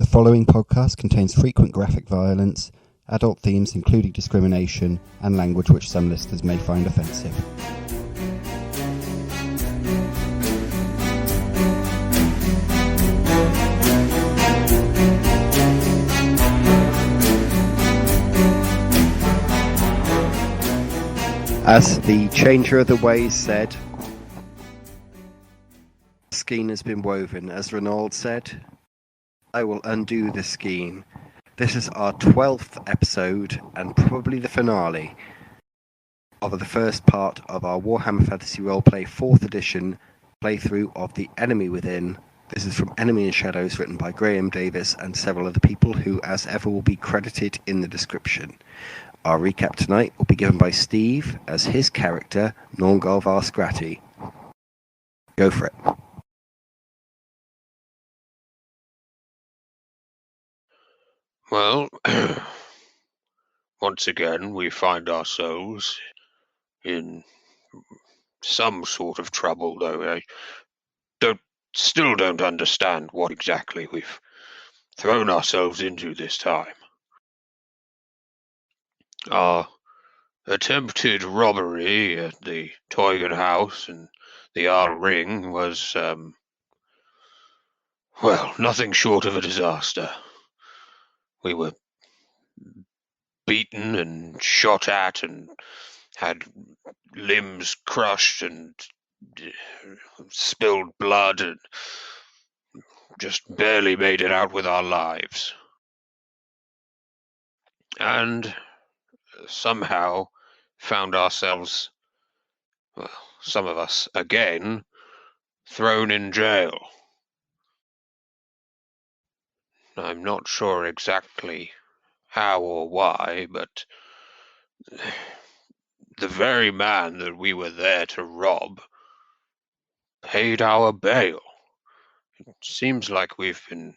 The following podcast contains frequent graphic violence, adult themes including discrimination, and language which some listeners may find offensive. As the Changer of the Ways said, skein has been woven. As Renaud said, I will undo the skein. This is our 12th episode and probably the finale of the first part of our Warhammer Fantasy Roleplay 4th edition playthrough of The Enemy Within. This is from Enemy in Shadows, written by Graeme Davis and several other people who, as ever, will be credited in the description. Our recap tonight will be given by Steve as his character, Nornghal Varrskrati. Go for it. Well, once again, we find ourselves in some sort of trouble, though I still don't understand what exactly we've thrown ourselves into this time. Our attempted robbery at the Teugen house and the R Ring was, well, nothing short of a disaster. We were beaten and shot at and had limbs crushed and spilled blood and just barely made it out with our lives. And somehow found ourselves, well, some of us again, thrown in jail. I'm not sure exactly how or why, but the very man that we were there to rob paid our bail. It seems like we've been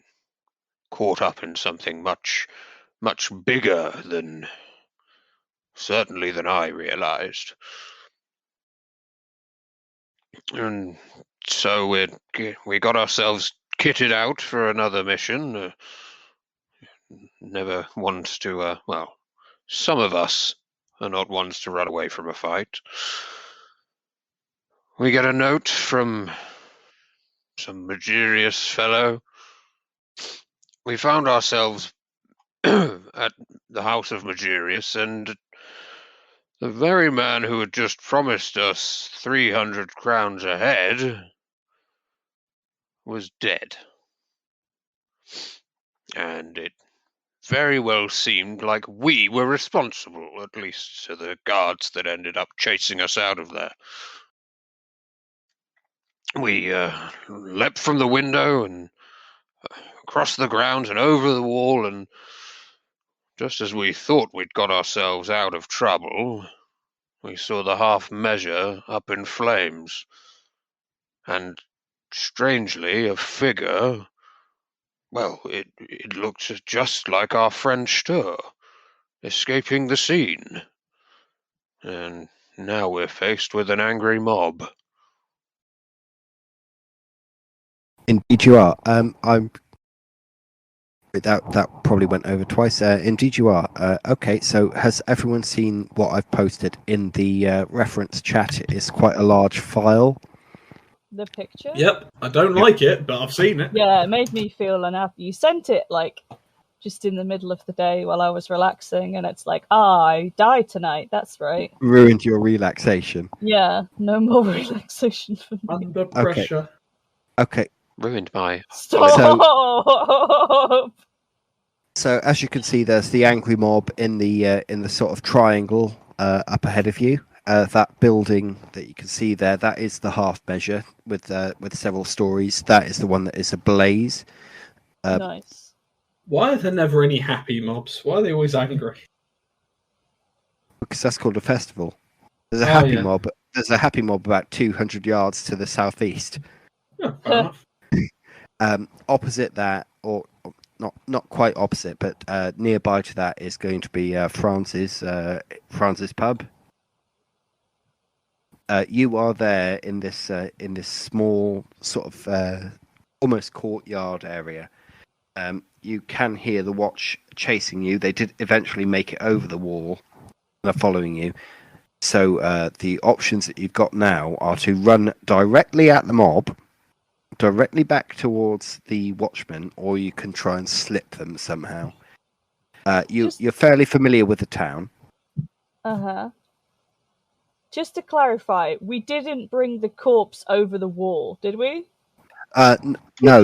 caught up in something much bigger than, certainly than I realized. And so we got ourselves kitted out for another mission. Never ones to, well, some of us are not ones to run away from a fight. We get a note from some mysterious fellow. We found ourselves at the house of Magirius, and the very man who had just promised us 300 crowns a head was dead. And it very well seemed like we were responsible, at least to the guards that ended up chasing us out of there. We leapt from the window and across the grounds and over the wall, and just as we thought we'd got ourselves out of trouble, we saw the half measure up in flames, and strangely a figure, well, it looked just like our friend Stör, escaping the scene. And now we're faced with an angry mob. Indeed you are. That probably went over twice. Indeed you are. Okay, so has everyone seen what I've posted in the reference chat? It is quite a large file. The picture? Yep, I don't like it, but I've seen it. Yeah, it made me feel unhappy. You sent it, like, just in the middle of the day while I was relaxing, and it's like, I died tonight, that's right. Ruined your relaxation. Yeah, no more relaxation for me. Under pressure. Okay. Ruined my... Stop! So as you can see, there's the angry mob in the sort of triangle up ahead of you. That building that you can see there, that is the half measure with several stories. That is the one that is ablaze. Nice. Why are there never any happy mobs? Why are they always angry? Because that's called a festival. There's a happy mob. There's a happy mob about 200 yards to the southeast. Oh, fair enough. Opposite that, or not quite opposite, but nearby to that is going to be France's pub. You are there in this small sort of almost courtyard area. you can hear the watch chasing you. They did eventually make it over the wall. They're following you. So the options that you've got now are to run directly at the mob, directly back towards the watchmen, or you can try and slip them somehow. You're fairly familiar with the town. Uh-huh. Just to clarify, we didn't bring the corpse over the wall, did we? No,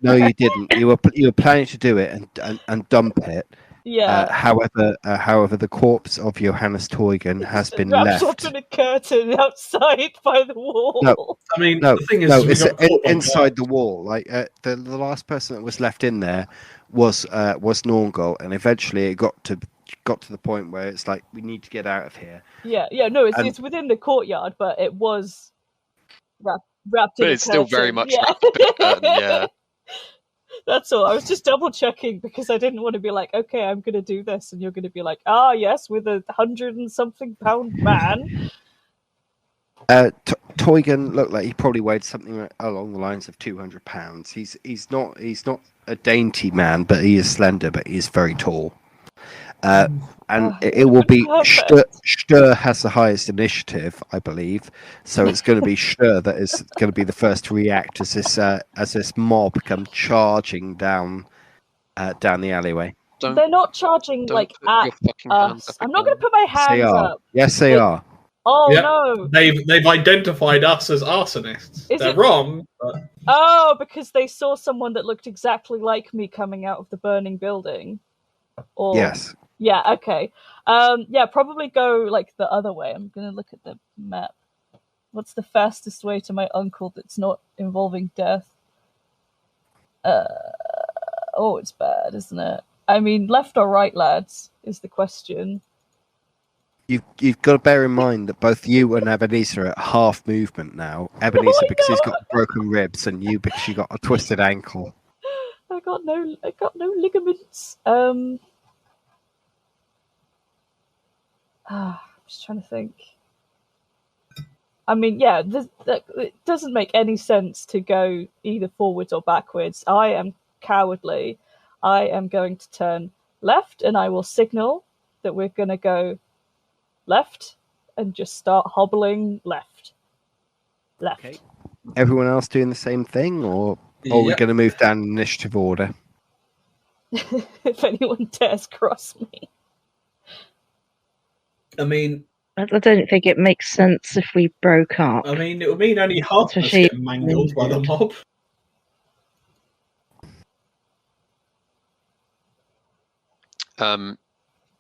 you didn't. You were planning to do it and dump it. Yeah. However, the corpse of Johannes Teugen has been wrapped left up in a curtain outside by the wall. No. I mean, No, the thing is, no, we it's got caught by inside the guards. wall. Like the last person that was left in there was Nornghal, and eventually it got to the point where it's like we need to get out of here. Yeah, no, it's within the courtyard, but it was wrapped in But a it's still very curtain. much Yeah. wrapped up in a curtain, yeah. That's all. I was just double checking because I didn't want to be like, okay, I'm going to do this, and you're going to be like, yes, with 100-and-something pound man. Teugen looked like he probably weighed something along the lines of 200 pounds. He's not a dainty man, but he is slender, but he is very tall. And it will be Stör has the highest initiative, I believe. So it's going to be Stör that is going to be the first to react as this mob come charging down the alleyway. They're not charging Don't like put your at fucking hands us. up I'm not going to again. put my Yes, they hands are. up. Yes, they are. Oh Yep. no! They've identified us as arsonists. Is They're it- wrong, but Oh, because they saw someone that looked exactly like me coming out of the burning building. Or Yes. yeah, okay. Yeah, probably go like the other way. I'm gonna look at the map. What's the fastest way to my uncle that's not involving death? Oh, it's bad, isn't it? I mean, left or right, lads, is the question. You've got to bear in mind that both you and Ebenezer are at half movement now. Ebenezer because he's got broken ribs, and you because you got a twisted ankle. I got no ligaments. I'm just trying to think. I mean, yeah, it doesn't make any sense to go either forwards or backwards. I am cowardly. I am going to turn left, and I will signal that we're going to go left and just start hobbling left. Okay. Everyone else doing the same thing, or are we Yep. going to move down initiative order? If anyone dares cross me. I mean, I don't think it makes sense if we broke up. it would mean only half of us Especially get mangled by the mob.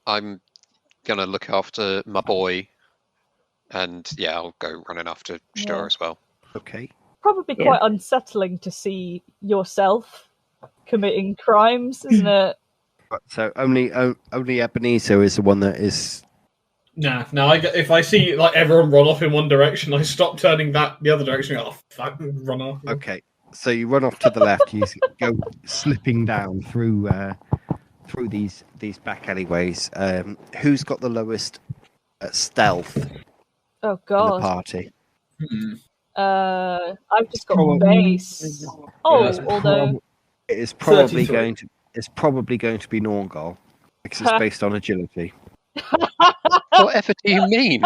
I'm gonna look after my boy, and yeah, I'll go running after Stör Yeah. as well. Okay. Probably quite unsettling to see yourself committing crimes, isn't it? So only Ebenezer is the one that is. Nah, if I see like everyone run off in one direction, I stop turning the other direction. Oh, fuck, run off. Okay. So you run off to the left. You go slipping down through these back alleyways. Who's got the lowest stealth Oh in the god. party? I've just got Probably- base. Oh, that's although It is probably 33. going to. It's probably going to be Nornghal because it's based on agility. Whatever do you mean?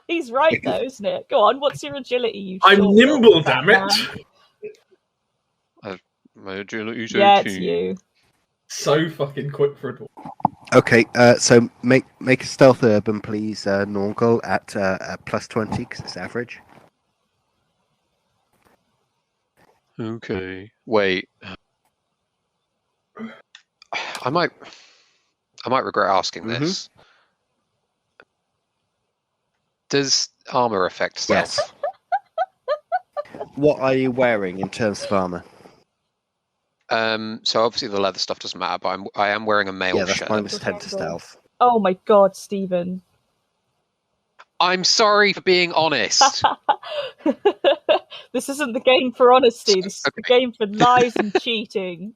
he's right though, isn't it? Go on, what's your agility? You I'm short nimble, little damn fat it! man? My agility's Yeah, it's 18. you. So fucking quick for a dwarf. Okay. So make a stealth urban, please, Nornghal at +20 because it's average. Okay. Wait. I might regret asking this. Does armor affect stealth? Yes. What are you wearing in terms of armor? So obviously the leather stuff doesn't matter, but I am wearing a mail Yeah, that's shirt. -10 to stealth. Oh my god, Stephen. I'm sorry for being honest. This isn't the game for honesty, this is the Okay. game for lies and cheating.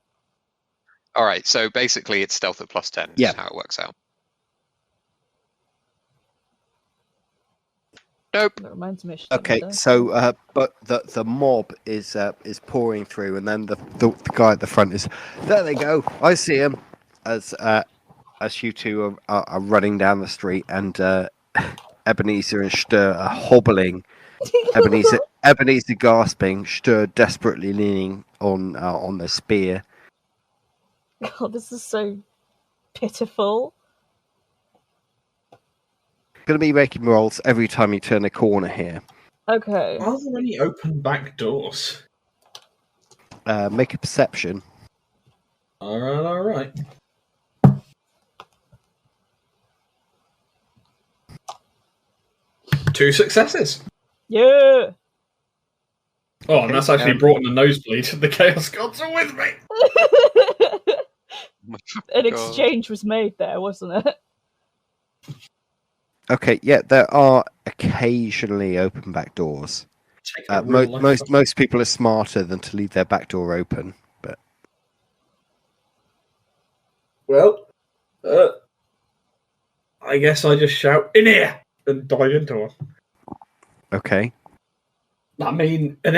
All right, so basically it's stealth at +10 Yeah. is how it works out. Nope. That reminds me. Okay, so but the mob is pouring through, and then the guy at the front is there. They go. I see him as you two are running down the street, and Ebenezer and Stör are hobbling. Ebenezer gasping, Stör desperately leaning on the spear. God, this is so pitiful. Going to be making rolls every time you turn a corner here. Okay. Are there any open back doors? Make a perception. All right. Two successes. Yeah. Oh, and that's actually brought in a nosebleed. The Chaos Gods are with me. An exchange was made there, wasn't it? Okay, yeah, there are occasionally open back doors. Most people are smarter than to leave their back door open, but well, I guess I just shout in here and dive into her. okay. I mean, an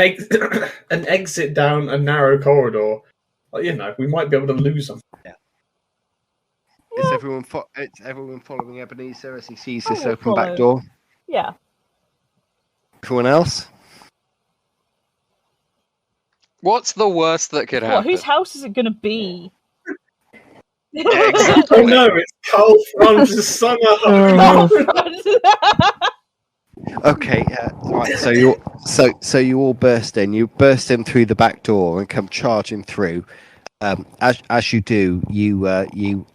exit down a narrow corridor. You know, we might be able to lose them. Yeah. Is everyone following Ebenezer as he sees this will open back follow. door? Yeah. Everyone else? What's the worst that could What? happen? Whose house is it going to be? Exactly. Oh no, it's Carl Franz's summer home. Okay, right. So you all burst in. You burst in through the back door and come charging through. As you do, you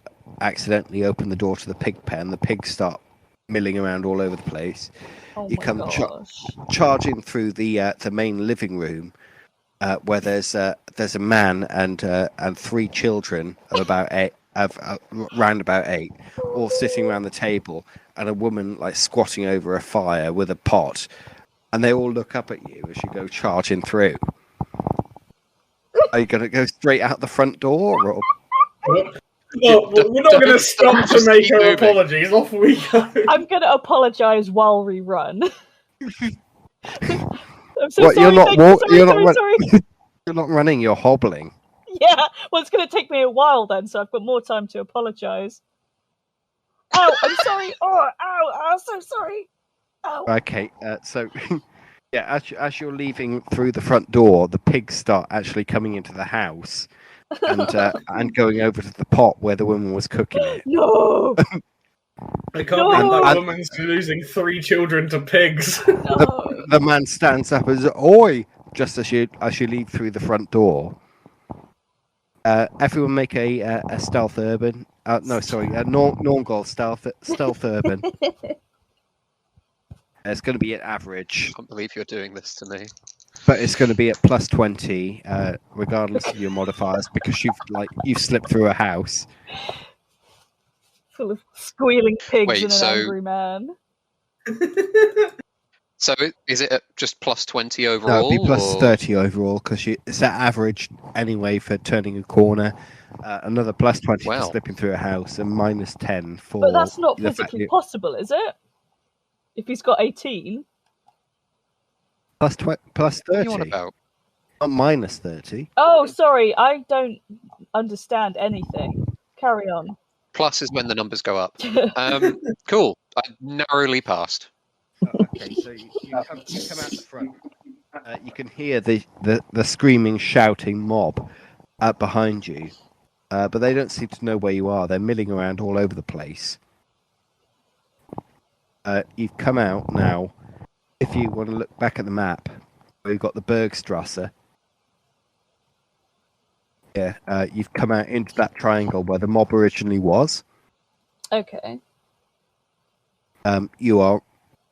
accidentally open the door to the pig pen. The pigs start milling around all over the place. Oh You my come gosh. charging through the main living room, where there's a man and three children of about round about 8, all sitting around the table, and a woman like squatting over a fire with a pot, and they all look up at you as you go charging through. Are you going to go straight out the front door, or? Well, we're not going to stop to make our apologies. Off we go. I'm going to apologise while we run. I'm so What, sorry. you're not Sorry. You're not running. You're hobbling. Yeah, well, it's going to take me a while then, so I've got more time to apologise. Ow, I'm sorry. Oh, ow, I'm so sorry. Ow. Okay, so yeah, as you're leaving through the front door, the pigs start actually coming into the house and going over to the pot where the woman was cooking it. No. I can't believe that woman's losing 3 children to pigs. No. The man stands up as "Oi!" just as you leave through the front door. Everyone make a stealth urban. Nornghal stealth urban. It's going to be at average. I can't believe you're doing this to me. But it's going to be at plus 20, regardless of your modifiers, because you've slipped through a house. Full of squealing pigs Wait, and an angry man. So is it at just plus 20 overall? No, it'll be plus or... 30 overall, because it's at average anyway for turning a corner. Another plus 20 for slipping through a house, and minus 10 for... But that's not physically possible, is it? If he's got 18? Plus 30. What are you on about? Not minus 30. Oh, sorry, I don't understand anything. Carry on. Plus is when the numbers go up. Cool. I narrowly passed. Okay, so you come out the front. You can hear the screaming, shouting mob behind you, but they don't seem to know where you are. They're milling around all over the place. You've come out now. If you want to look back at the map, we've got the Bergstrasse. Yeah, you've come out into that triangle where the mob originally was. Okay. You are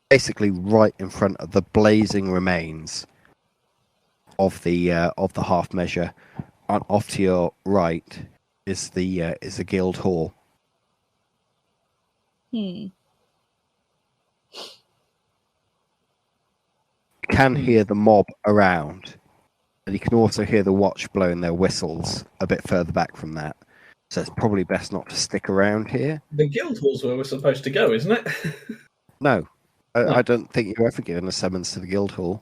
basically right in front of the blazing remains of the half measure. And off to your right is the guild hall. Hmm. You can hear the mob around, and you can also hear the watch blowing their whistles a bit further back from that. So it's probably best not to stick around here. The guild hall's where we're supposed to go, isn't it? No, I don't think you're ever given a summons to the Guildhall.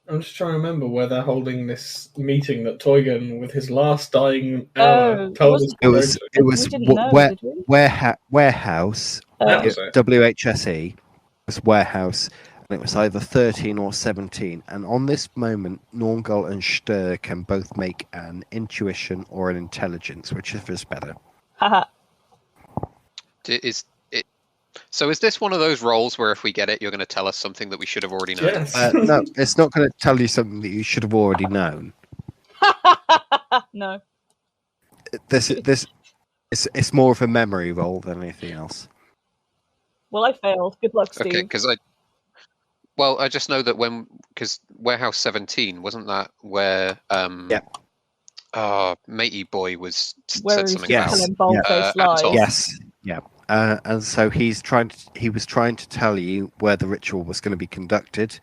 I'm just trying to remember where they're holding this meeting that Teugen, with his last dying hour, told us It was We didn't know, did we? warehouse. That was it. WHSE was warehouse, and it was either 13 or 17. And on this moment, Nornghal and Stör can both make an intuition or an intelligence, whichever is better. Haha. So is this one of those roles where if we get it, you're going to tell us something that we should have already known? Yes. No, it's not going to tell you something that you should have already known. No. It's more of a memory roll than anything else. Well, I failed. Good luck, Steve. Okay, because I just know that because Warehouse 17, wasn't that where Matey Boy Where said he's something Yes. telling bold-faced Yeah. lies. Yes, yeah. And so he was trying to tell you where the ritual was going to be conducted.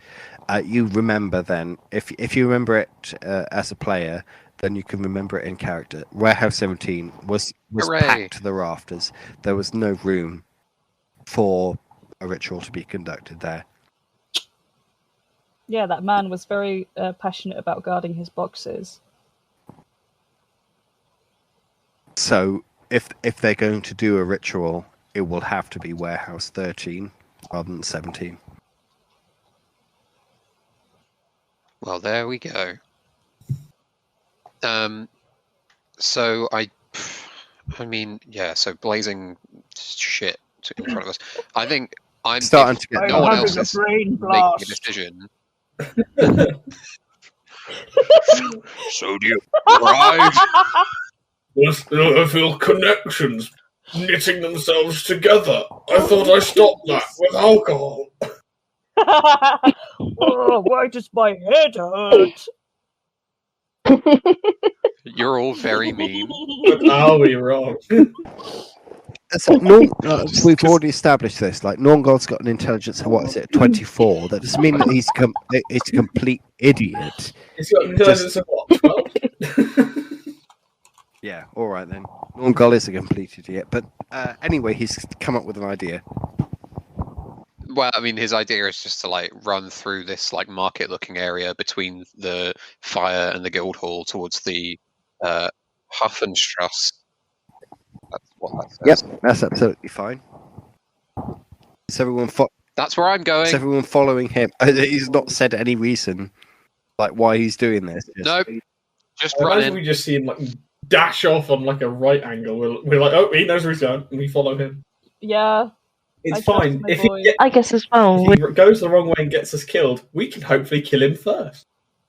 You remember then, if you remember it as a player, then you can remember it in character. Warehouse 17 was Hooray. packed to the rafters. There was no room for a ritual to be conducted there. Yeah, that man was very passionate about guarding his boxes. So if they're going to do a ritual, it will have to be Warehouse 13 rather than 17. Well, there we go. So so blazing shit in front of us. I think I'm Starting to get no one having else is brain making a decision. So do you, right? I feel connections knitting themselves together. I thought I stopped that with alcohol. Oh, why does my head hurt? You're all very mean. But are we wrong? So we've already established this. Like Nornghal's got an intelligence of what is it, 24? That doesn't mean that he's a complete idiot. He's got an intelligence of what, 12? Yeah, all right then. Nornghal is a complete idiot, but anyway, he's come up with an idea. Well, I mean, his idea is just to run through this market-looking area between the fire and the Guildhall towards the Hafenstrasse. That's what that says. Yep, that's absolutely fine. Is everyone That's where I'm going. Is everyone following him? He's not said any reason why he's doing this. Nope. Just I run imagine in. we just see him dash off on a right angle. We're like, oh, he knows where he's going, and we follow him. Yeah. It's I fine. trust If my boy. he, I guess as well. if he goes the wrong way and gets us killed, we can hopefully kill him first.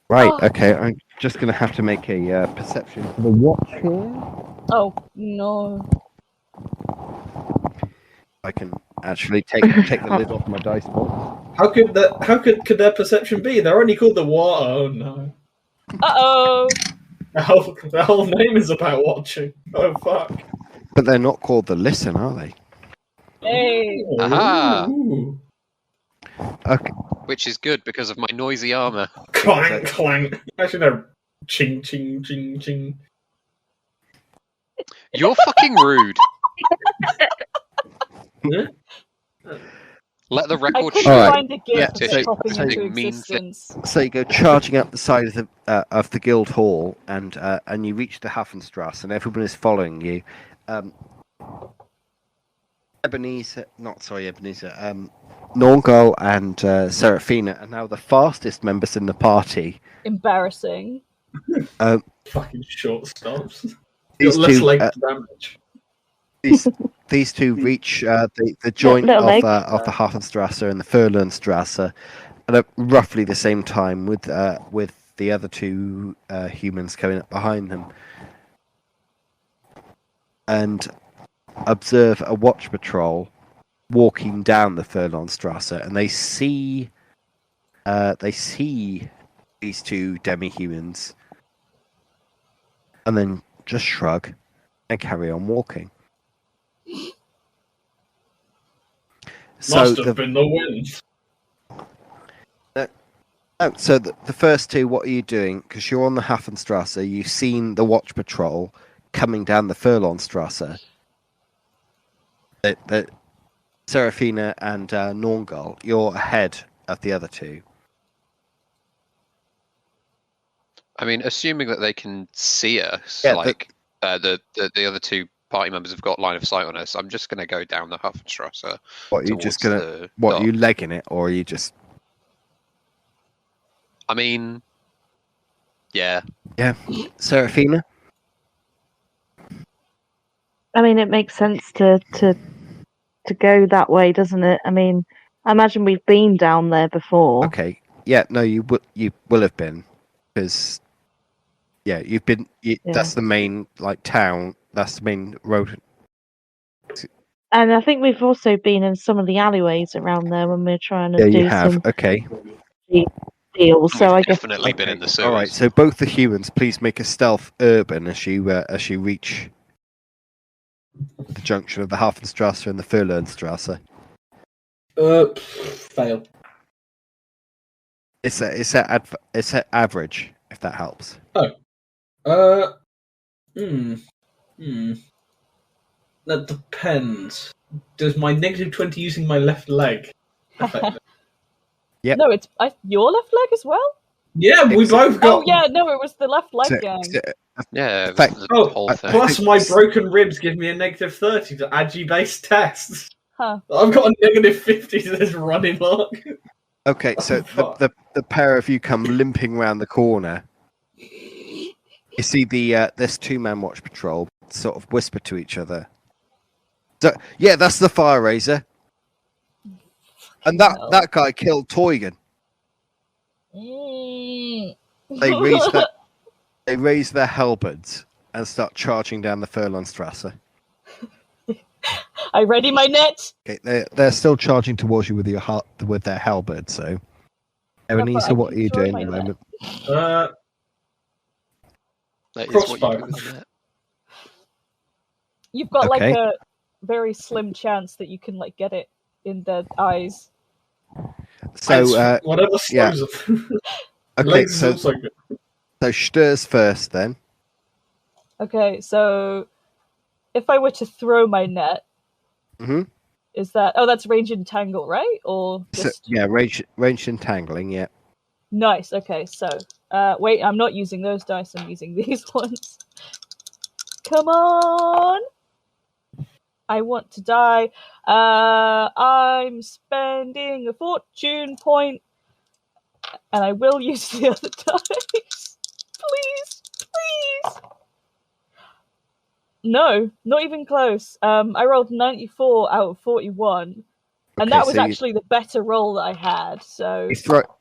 Right, Oh. okay, I'm just going to have to make a perception for the watch here. Oh, no. I can actually take the lid off my dice box. How could their perception be? They're only called the War. Oh no! Uh-oh. The whole name is about watching. Oh fuck! But they're not called the Listen, are they? Hey. Aha! Ooh. Okay. Which is good because of my noisy armor. Clank, clank. Actually, no. Ching, ching, ching, ching. You're fucking rude. Yeah? Let the I record couldn't show. Alright. find a gift Yeah, for so- popping so into mean existence. So you go charging up the side of the guild hall, and you reach the Hafenstrasse, and everyone is following you. Ebenezer, Nornghal and Seraphina are now the fastest members in the party. Embarrassing. Fucking short stops. These Got less two, leg damage. these two reach the joint little leg. of the Hafenstrasse and the Furlanstrasse at roughly the same time, with the other two humans coming up behind them, and observe a watch patrol walking down the Furlanstrasse, and they see these two demi-humans, and then just shrug and carry on walking. Must have been the wind. So the first two, what are you doing? Because you're on the Hafenstrasse, you've seen the watch patrol coming down the Furlanstrasse. Seraphina and Nornghal, you're ahead of the other two. I mean, assuming that they can see us, Yeah, like the other two party members have got line of sight on us, I'm just going to go down the Hafenstrasse. What, are you just gonna? What, are you legging it, or are you just? I mean, yeah. Yeah, Seraphina. I mean, it makes sense to go that way, doesn't it? I mean, I imagine we've been down there before. Okay. Yeah. No, you will have been, because you've been. That's the main town. That's the main road. And I think we've also been in some of the alleyways around there when we're trying to Yeah, do you have. some Okay. deals. So I guess Definitely been in the sewers. All right. So both the humans, please make a stealth urban as you reach the junction of the Hafenstrasse and the Furlernstrasse. Fail. It's a average, if that helps. That depends. Does my -20 using my left leg affect it? Yep. No, it's your left leg as well. Yeah, we both got. Oh yeah, no, it was the left leg gang. Yeah, fact- the whole thing. Plus, my broken ribs give me a -30 to agi-based tests. Huh. I've got a -50 to this running mark. Okay, so the pair of you come limping round the corner. You see this two-man watch patrol sort of whisper to each other. So, yeah, that's the fire raiser. And that guy killed Teugen. They raise their halberds and start charging down the Furlernstrasse. I ready my net. Okay, they're still charging towards you with their halberds. So, Ebenezer, what are you doing at the moment? That is Crossbow. what you do with the net. You've got Okay. a very slim chance that you can get it in the eyes. So, whatever slows them. okay, Legs is so also good. Stör's first then. Okay, so if I were to throw my net, is that that's range entangle, right? Or just range entangling. Yeah. nice. Okay, so wait, I'm not using those dice. I'm using these ones. Come on. I want to die. I'm spending a fortune point, and I will use the other dice. Please. No, not even close. I rolled 94 out of 41, and that was actually the better roll that I had. So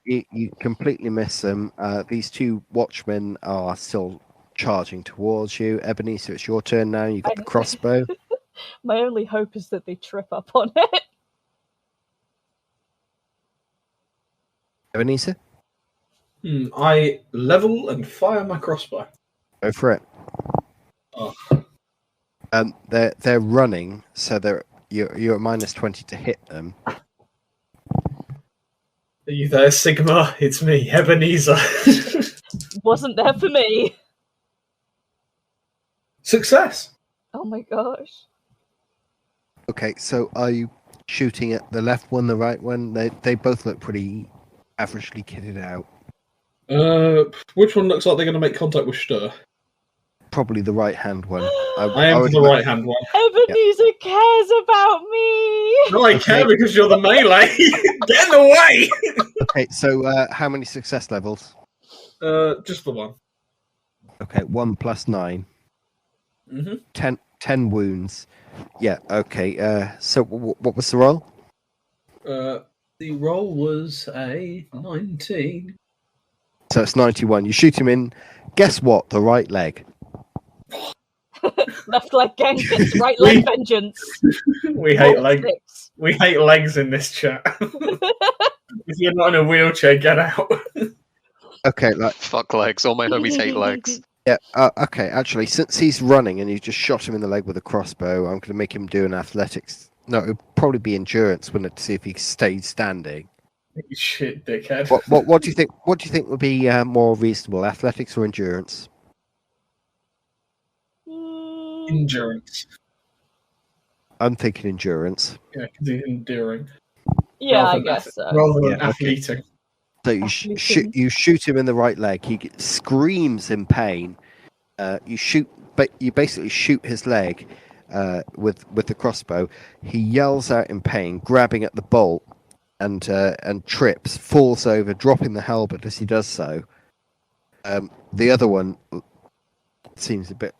you completely miss them. These two watchmen are still charging towards you. Ebenezer, it's your turn now. You've got the crossbow. My only hope is that they trip up on it. Ebenezer? I level and fire my crossbow. Go for it. Oh. They're running, so you're at -20 to hit them. Are you there, Sigma? It's me, Ebenezer. Wasn't there for me. Success. Oh my gosh. Okay, so are you shooting at the left one, the right one? They both look pretty averagely kitted out. Which one looks like they're going to make contact with Stör? Probably the right-hand one. I am the right-hand one. Ebenezer cares about me. No, I care because you're the melee. Get in the way. Okay, so how many success levels? Just the one. Okay, 1 + 9. 10 wounds. Yeah, okay. So what was the roll? The roll was a 19. So it's 91. You shoot him in, guess what? The right leg. Left leg gang gets right leg vengeance. We hate legs. We hate legs in this chat. If you're not in a wheelchair, get out. Okay, fuck legs. All my homies hate legs. Yeah, okay, actually, since he's running and you just shot him in the leg with a crossbow, I'm going to make him do an athletics. No, it would probably be endurance, wouldn't it, to see if he stayed standing. Shit, dickhead. What do you think? What do you think would be more reasonable, athletics or endurance? Endurance. I'm thinking endurance. Yeah, because he's enduring. Yeah, rather I than guess so. Rather than Yeah, okay. athleting. So you shoot him in the right leg. He screams in pain. You basically shoot his leg with the crossbow. He yells out in pain, grabbing at the bolt, and trips, falls over, dropping the halberd as he does so. The other one seems a bit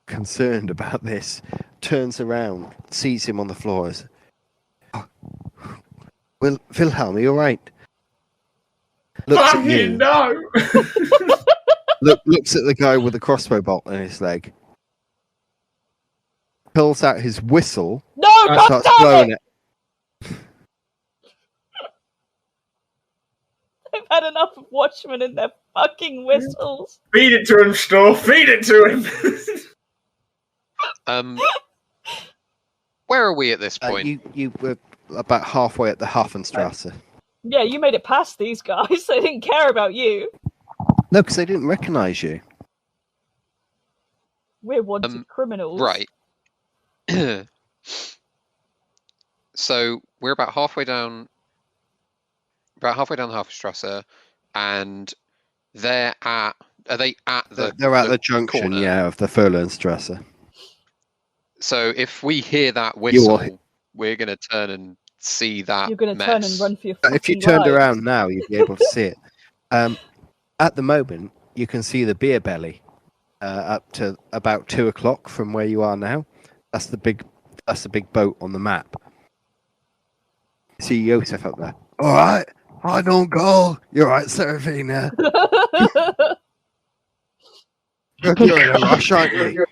concerned about this. Turns around, sees him on the floor. As, Wilhelm, are you all right? Looks at you. No! Looks at the guy with the crossbow bolt in his leg. Pulls out his whistle. No, God Starts damn blowing it! it. I've had enough of Watchmen and their fucking whistles. Feed it to him, Stör. Feed it to him. Where are we at this point? You were about halfway at the Hafenstrasse. Yeah, you made it past these guys. They didn't care about you. No, because they didn't recognise you. We're wanted criminals. Right. So we're about halfway down the Hafenstrasse, and are they at the They're at the junction, corner? yeah, of the Furlanstrasse. So if we hear that whistle, we're going to turn and see that You're going to turn and run for your fucking If you turned lives. around now, you'd be able to see it. At the moment, you can see the beer belly up to about 2 o'clock from where you are now. That's the big boat on the map. See Joseph up there. All right, I don't go. You're right, Seraphina. You're in a rush, aren't you?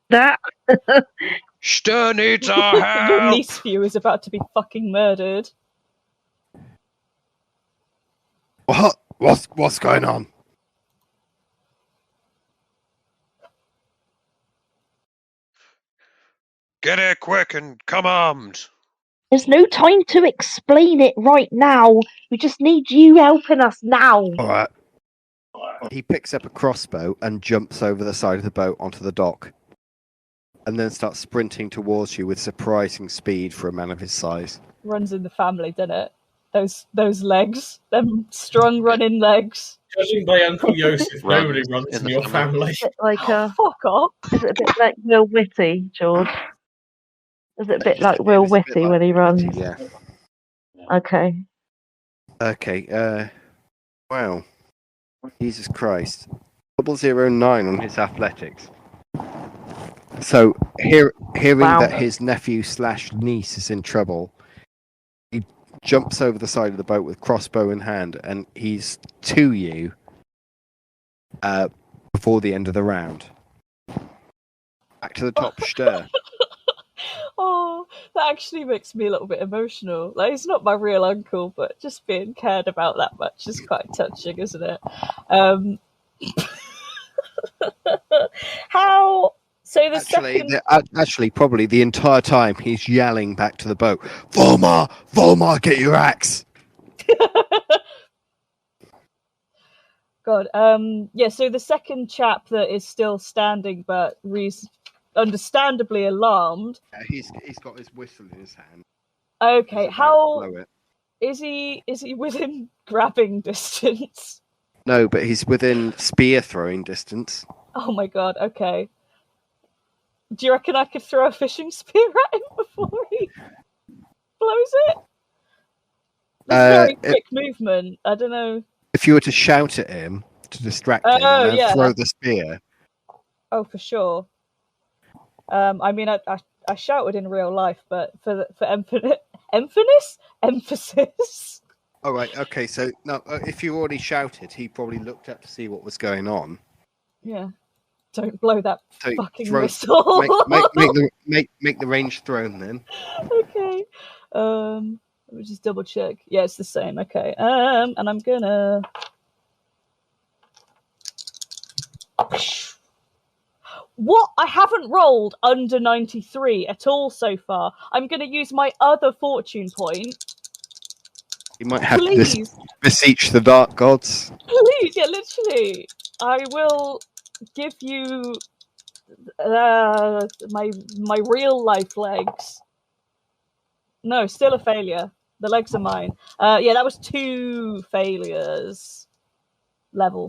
That Stör needs our Your help. niece view is about to be fucking murdered. What's going on? Get here quick and come armed. there's no time to explain it right now. We just need you helping us now. All right. He picks up a crossbow and jumps over the side of the boat onto the dock, and then starts sprinting towards you with surprising speed for a man of his size. Runs in the family, doesn't it? Those legs. Them strong running legs. Judging by Uncle Joseph, Runs nobody runs in in the your family. family. Is it like Fuck off. is it a bit like Will Whitty, George? Is it a bit like Will It's a bit Whitty like when he runs? Yeah. Okay. Okay. Wow. Jesus Christ. 009 on his athletics. So hearing Wow. that his nephew / niece is in trouble, he jumps over the side of the boat with crossbow in hand, and he's to you before the end of the round. Back to the top, Stör. Oh, that actually makes me a little bit emotional. Like, he's not my real uncle, but just being cared about that much is quite touching, isn't it? How? So the second. Actually, probably the entire time he's yelling back to the boat, Volmar, get your axe! God, yeah. So the second chap that is still standing, but understandably alarmed. He's got his whistle in his hand. Okay, He's about to how blow it. is he? Is he within grabbing distance? No, but he's within spear throwing distance. Oh my god. Okay. Do you reckon I could throw a fishing spear at him before he blows it? It's very quick movement. I don't know. If you were to shout at him to distract him and then throw the spear. Oh, for sure. I mean, I shouted in real life, but for emphasis. All right. Okay. So now, if you already shouted, he probably looked up to see what was going on. Yeah. Don't blow that So fucking whistle. make the range thrown then. Okay. Let me just double check. Yeah, it's the same. Okay. And I'm gonna. What? I haven't rolled under 93 at all so far. I'm gonna use my other fortune point. You might have Please. to beseech the dark gods. Please, yeah, literally. I will give you my real life legs. No, still a failure. The legs are mine. Yeah, that was 2 failures.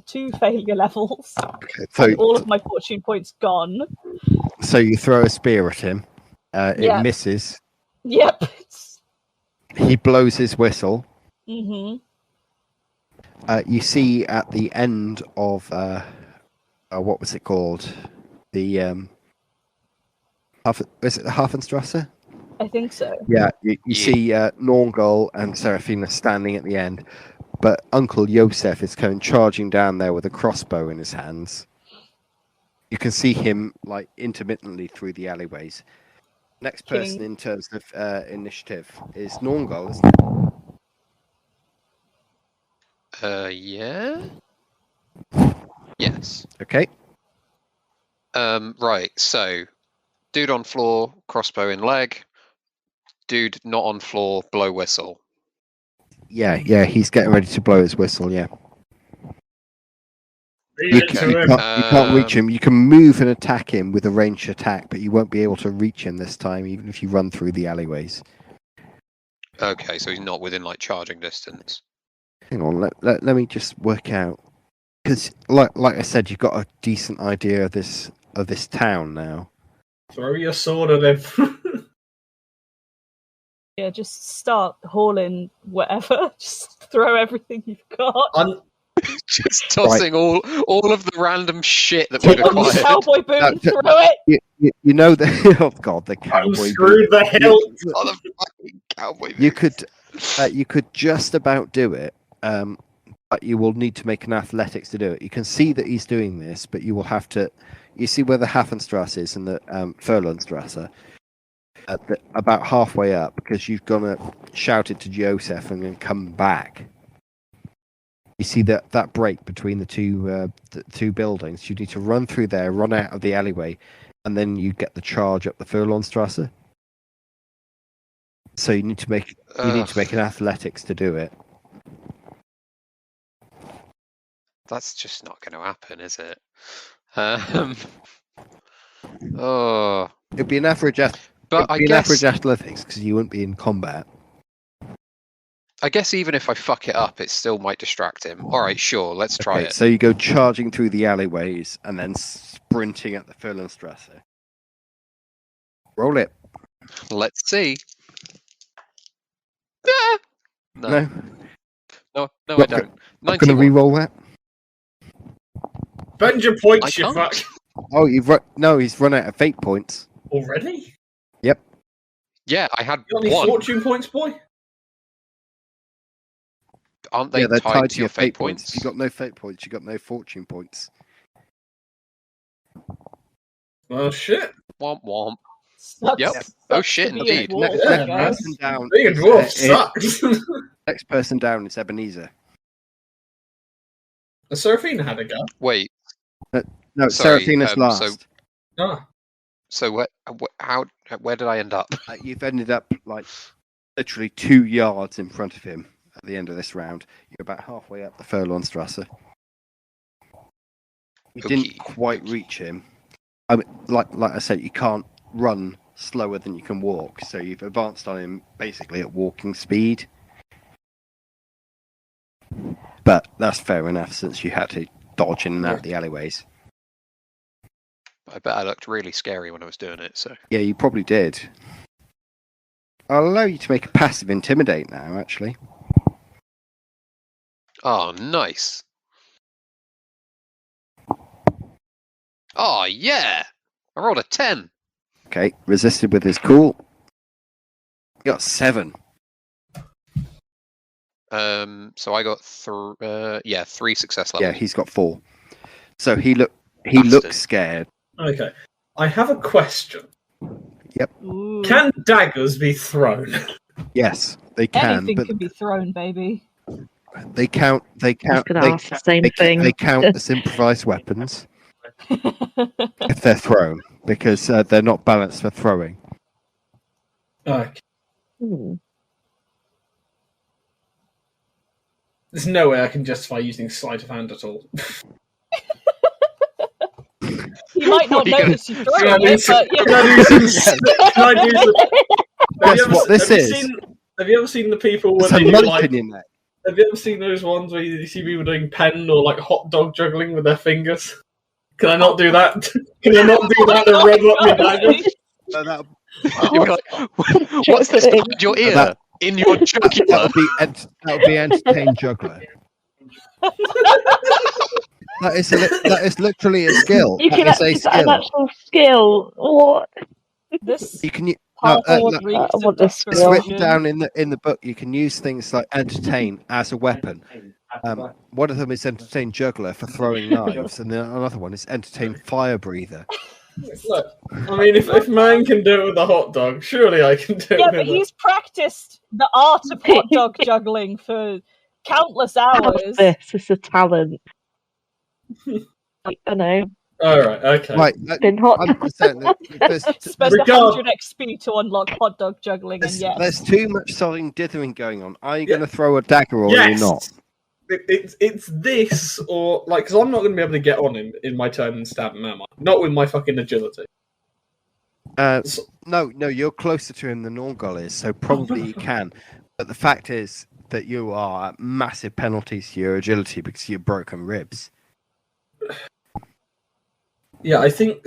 2 failure levels. Okay, so, And all of my fortune points gone. so you throw a spear at him. It Yeah. misses. Yep. He blows his whistle. Mm-hmm. You see at the end of what was it called? The is it the Hafenstrasse? I think so. Yeah, you see Nornghal and Seraphina standing at the end, but Uncle Josef is coming charging down there with a crossbow in his hands. You can see him like intermittently through the alleyways. Next person Killing. in terms of initiative is Nornghal, isn't it? Yeah. Yes. Okay. Right. So, dude on floor, crossbow in leg. Dude not on floor, blow whistle. Yeah, he's getting ready to blow his whistle. Yeah. Leave You it can't, to him. you can't reach him. You can move and attack him with a ranged attack, but you won't be able to reach him this time, even if you run through the alleyways. Okay, so he's not within like charging distance. Hang on, let me just work out, because like I said, you've got a decent idea of this town now. Throw your sword at him. Yeah, just start hauling whatever. Just throw everything you've got. Just tossing all of the random shit that Take we've off the acquired. cowboy boot and No, throw it. You know the oh god, the cowboy Unscrew boot. the hilt. Oh, the fucking cowboy You boots. you could just about do it, but you will need to make an athletics to do it. You can see that he's doing this, but you will have to. You see where the Hafenstrasse is and the Furlandstrasse. About halfway up, because you've gonna shout it to Joseph and then come back. You see that break between the two buildings. You need to run through there, run out of the alleyway, and then you get the charge up the Furlandstrasse. So you need to make an athletics to do it. That's just not going to happen, is it? Oh, It'd be an average. but I guess average athletics because you wouldn't be in combat. even if I fuck it up, it still might distract him. All right, sure, let's try it. So you go charging through the alleyways and then sprinting at the Furlandstrasse. Roll it. Let's see. Ah! No, No, I don't. I'm going to 91. re-roll that. Spend your I points, you can't. fuck. Oh, he's run out of fate points. Already? Yeah, I had You got any 1. fortune points, boy? Aren't they They're tied to your fate points? If you got no fate points, you got no fortune points. Oh, shit. Womp womp. Sucks, Yep. sucks Oh, to shit, be a indeed. dwarf, Yeah, I man. guess. Person down. Being a dwarf sucks. Next person down is Ebenezer. Seraphina had a go. Wait. No, Sorry, Seraphina's last. Ah. So where did I end up? You've ended up like literally 2 yards in front of him at the end of this round. You're about halfway up the Furlandstrasse. You didn't quite reach him. I mean, like I said, you can't run slower than you can walk, so you've advanced on him basically at walking speed. But that's fair enough since you had to dodge in and out the alleyways. I bet I looked really scary when I was doing it. So Yeah, you probably did. I'll allow you to make a passive intimidate now, actually. oh, nice. Oh yeah, I rolled a 10. Okay, resisted with his cool. You got 7. So I got 3 success levels. Yeah, he's got 4. So he Bastard. looks scared. Okay. I have a question. Ooh. Can daggers be thrown? Yes, they can, Anything but can be thrown, baby. they count. They I was count. going to ask the same thing. They count as improvised weapons if they're thrown because they're not balanced for throwing. Okay. Hmm. There's no way I can justify using sleight of hand at all. You might not What are you notice you're Can I throwing do it, some- but you can I know. do some- can I do some- Guess what this is? Have you ever seen the people when It's a they do knife like? in your neck. Have you ever seen those ones where you see people doing pen or like hot dog juggling with their fingers? Can I not do that? Can I not do that and rev up my dagger? So that You'll be like, what's this behind your ear? That- In your jugular? that would be entertain juggler. That is literally a skill. You can That is a is that an skill. actual skill. What? This You can. No, parkour I reeks want of this it's skill. written desperation. down in the book. You can use things like entertain as a weapon. One of them is entertain juggler for throwing knives, and then another one is entertain fire breather. Look, I mean, if man can do it with a hot dog, surely I can do Yeah, it but with a... he's practiced the art of hot dog juggling for countless hours. This is a talent. I know. Alright, okay. Right, Been hot. I'm saying that Spend Regard- 100 XP to unlock hot dog juggling, and yes. there's too much sodding dithering going on. Are you going to throw a dagger or are you Yes! not? It's this, or, like, because I'm not going to be able to get on him in my turn and stab him, am I? Not with my fucking agility. No, you're closer to him than Nornghal is, so probably you can. But the fact is that you are at massive penalties to your agility because you've broken ribs. Yeah, I think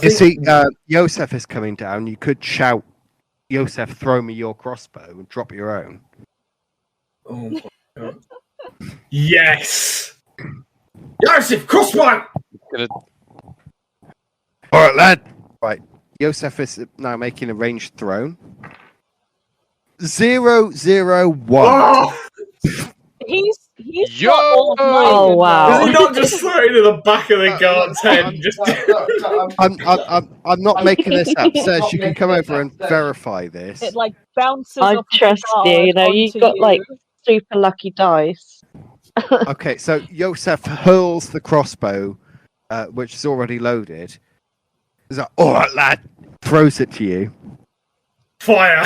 You see, Yosef is coming down. You could shout, Yosef, throw me your crossbow and drop your own. Oh my god. Yes! Yosef, crossbow! Alright, lad. Right. Yosef is now making a ranged throw. 001. Oh! He's Yo! got all of my Oh, good wow. Is he rolls. not just throwing to the back of the guard's head? Just... I'm not making this up. Serge, you can come over and verify this. It like bounces I off trust the guard you. You've onto got you. like super lucky dice. Okay, so Yosef hurls the crossbow, which is already loaded. He's like, alright, lad. Throws it to you. Fire!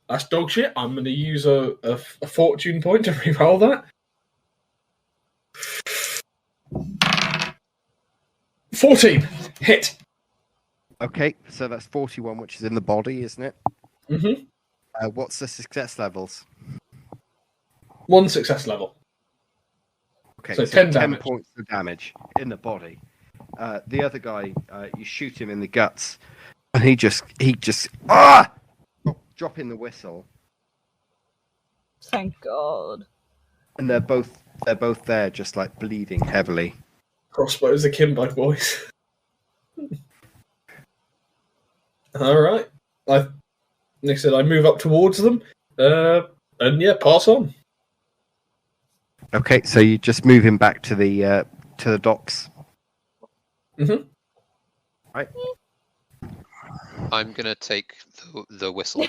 That's dog shit. I'm going to use a fortune point to reroll that. 14! Hit! Okay, so that's 41, which is in the body, isn't it? Mm-hmm. What's the success levels? 1 success level. Okay, So 10 damage. points of damage in the body. The other guy, you shoot him in the guts, and he just dropping the whistle, Thank God. and they're both there, just like bleeding heavily. Crossbows akimbo, boys. Alright. Like I said, I move up towards them, and yeah, pass on. Okay, so you just move him back to the docks. Mm-hmm. Right. I'm gonna take the whistle.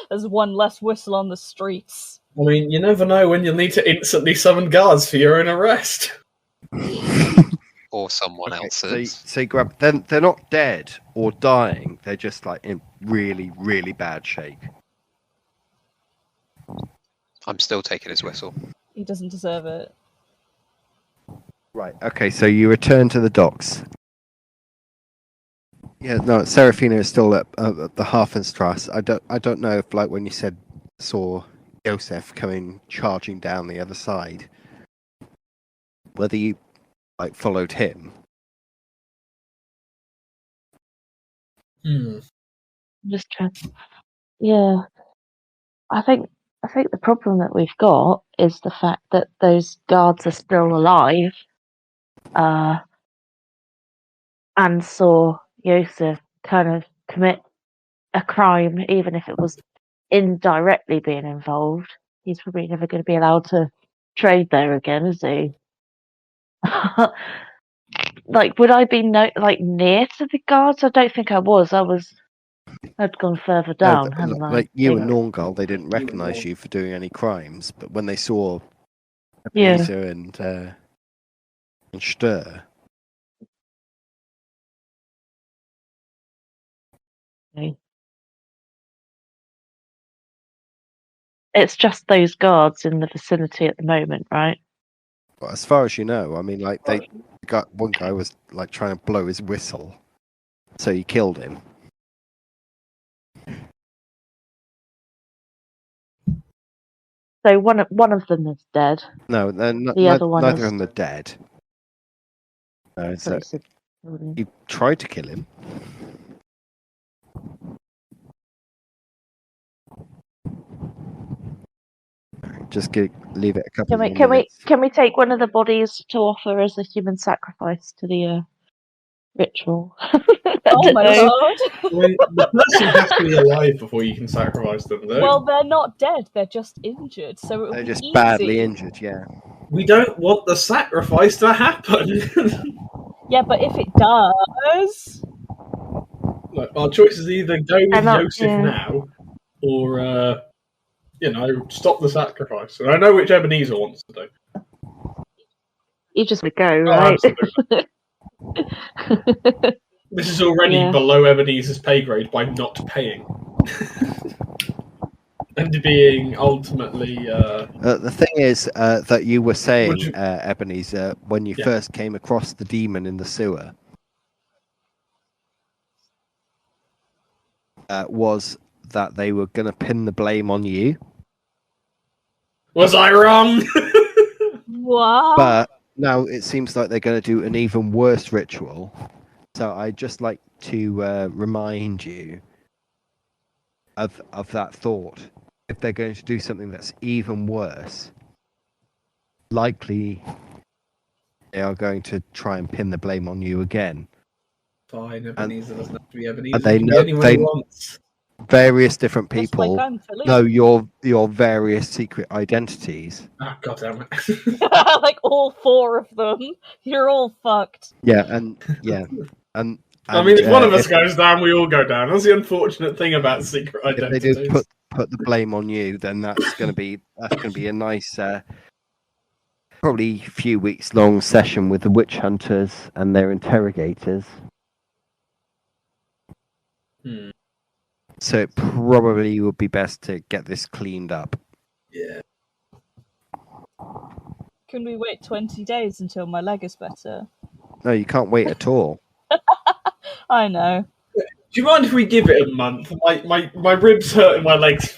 There's one less whistle on the streets. I mean, you never know when you'll need to instantly summon guards for your own arrest. Or someone else's. So you grab. They're not dead or dying. They're just like in really, really bad shape. I'm still taking his whistle. He doesn't deserve it. Right. Okay. So you return to the docks. Yeah. No. Seraphina is still at the Hafenstrasse. I don't know if, like, when you saw Yosef coming charging down the other side, whether you like followed him. I'm just trying. Yeah, I think the problem that we've got is the fact that those guards are still alive, and saw Yosef kind of commit a crime, even if it was indirectly being involved. He's probably never going to be allowed to trade there again, is he? Like, would I be near to the guards? I don't think I was. I'd gone further down, hadn't I? Like you and Nornghal, they didn't recognise you for doing any crimes, but when they saw Ebenezer and Stör. Okay. It's just those guards in the vicinity at the moment, right? Well, as far as you know, I mean, like one guy was like trying to blow his whistle, so you killed him. So one of them is dead. No, The other one neither is- of them are dead. No, So so he said, you tried to kill him. Just leave it a couple Can we more can we minutes. can we take one of the bodies to offer as a human sacrifice to the ritual? Oh my god! I mean, the person has to be alive before you can sacrifice them, though. Well, they're not dead; they're just injured. So it They're would just be easy. badly injured, yeah. We don't want the sacrifice to happen. Yeah, but if it does, Look, our choice is either go with I'm not- Joseph yeah. now, or stop the sacrifice. And I know which Ebenezer wants to do. You just would go, Oh, right? absolutely. This is already Yeah. below Ebenezer's pay grade by not paying. And being ultimately... The thing is that you were saying, Would you- Ebenezer, when you Yeah. first came across the demon in the sewer, was that they were going to pin the blame on you. Was I wrong? what? But now it seems like they're going to do an even worse ritual. So I'd just like to remind you of that thought. If they're going to do something that's even worse, likely they are going to try and pin the blame on you again. Fine, Ebenezer doesn't have to be Ebenezer. they He can be know- anyone they- he wants. Various different Just like people I'm Philippe. know your various secret identities. Ah, God damn it. Like all four of them. You're all fucked. Yeah, and I mean, if one of us if, goes down, we all go down. That's the unfortunate thing about secret if they identities. do put the blame on you, then that's going to be a nice, probably few weeks long session with the witch hunters and their interrogators. Hmm. So it probably would be best to get this cleaned up. Yeah. Can we wait 20 days until my leg is better? No, you can't wait at all. I know. Do you mind if we give it a month? My ribs hurt and my legs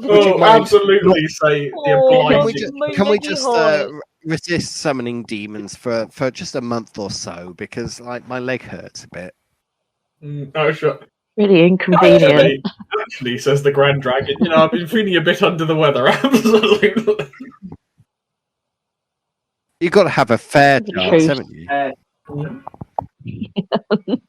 Oh, mind absolutely say the Oh, obliging. my Can we leggy just heart. resist summoning demons for just a month or so? Because like my leg hurts a bit. Oh, sure. Really inconvenient. Actually, says the Grand Dragon, I've been feeling a bit under the weather. Absolutely. You've got to have a fair The chance, truth. haven't you?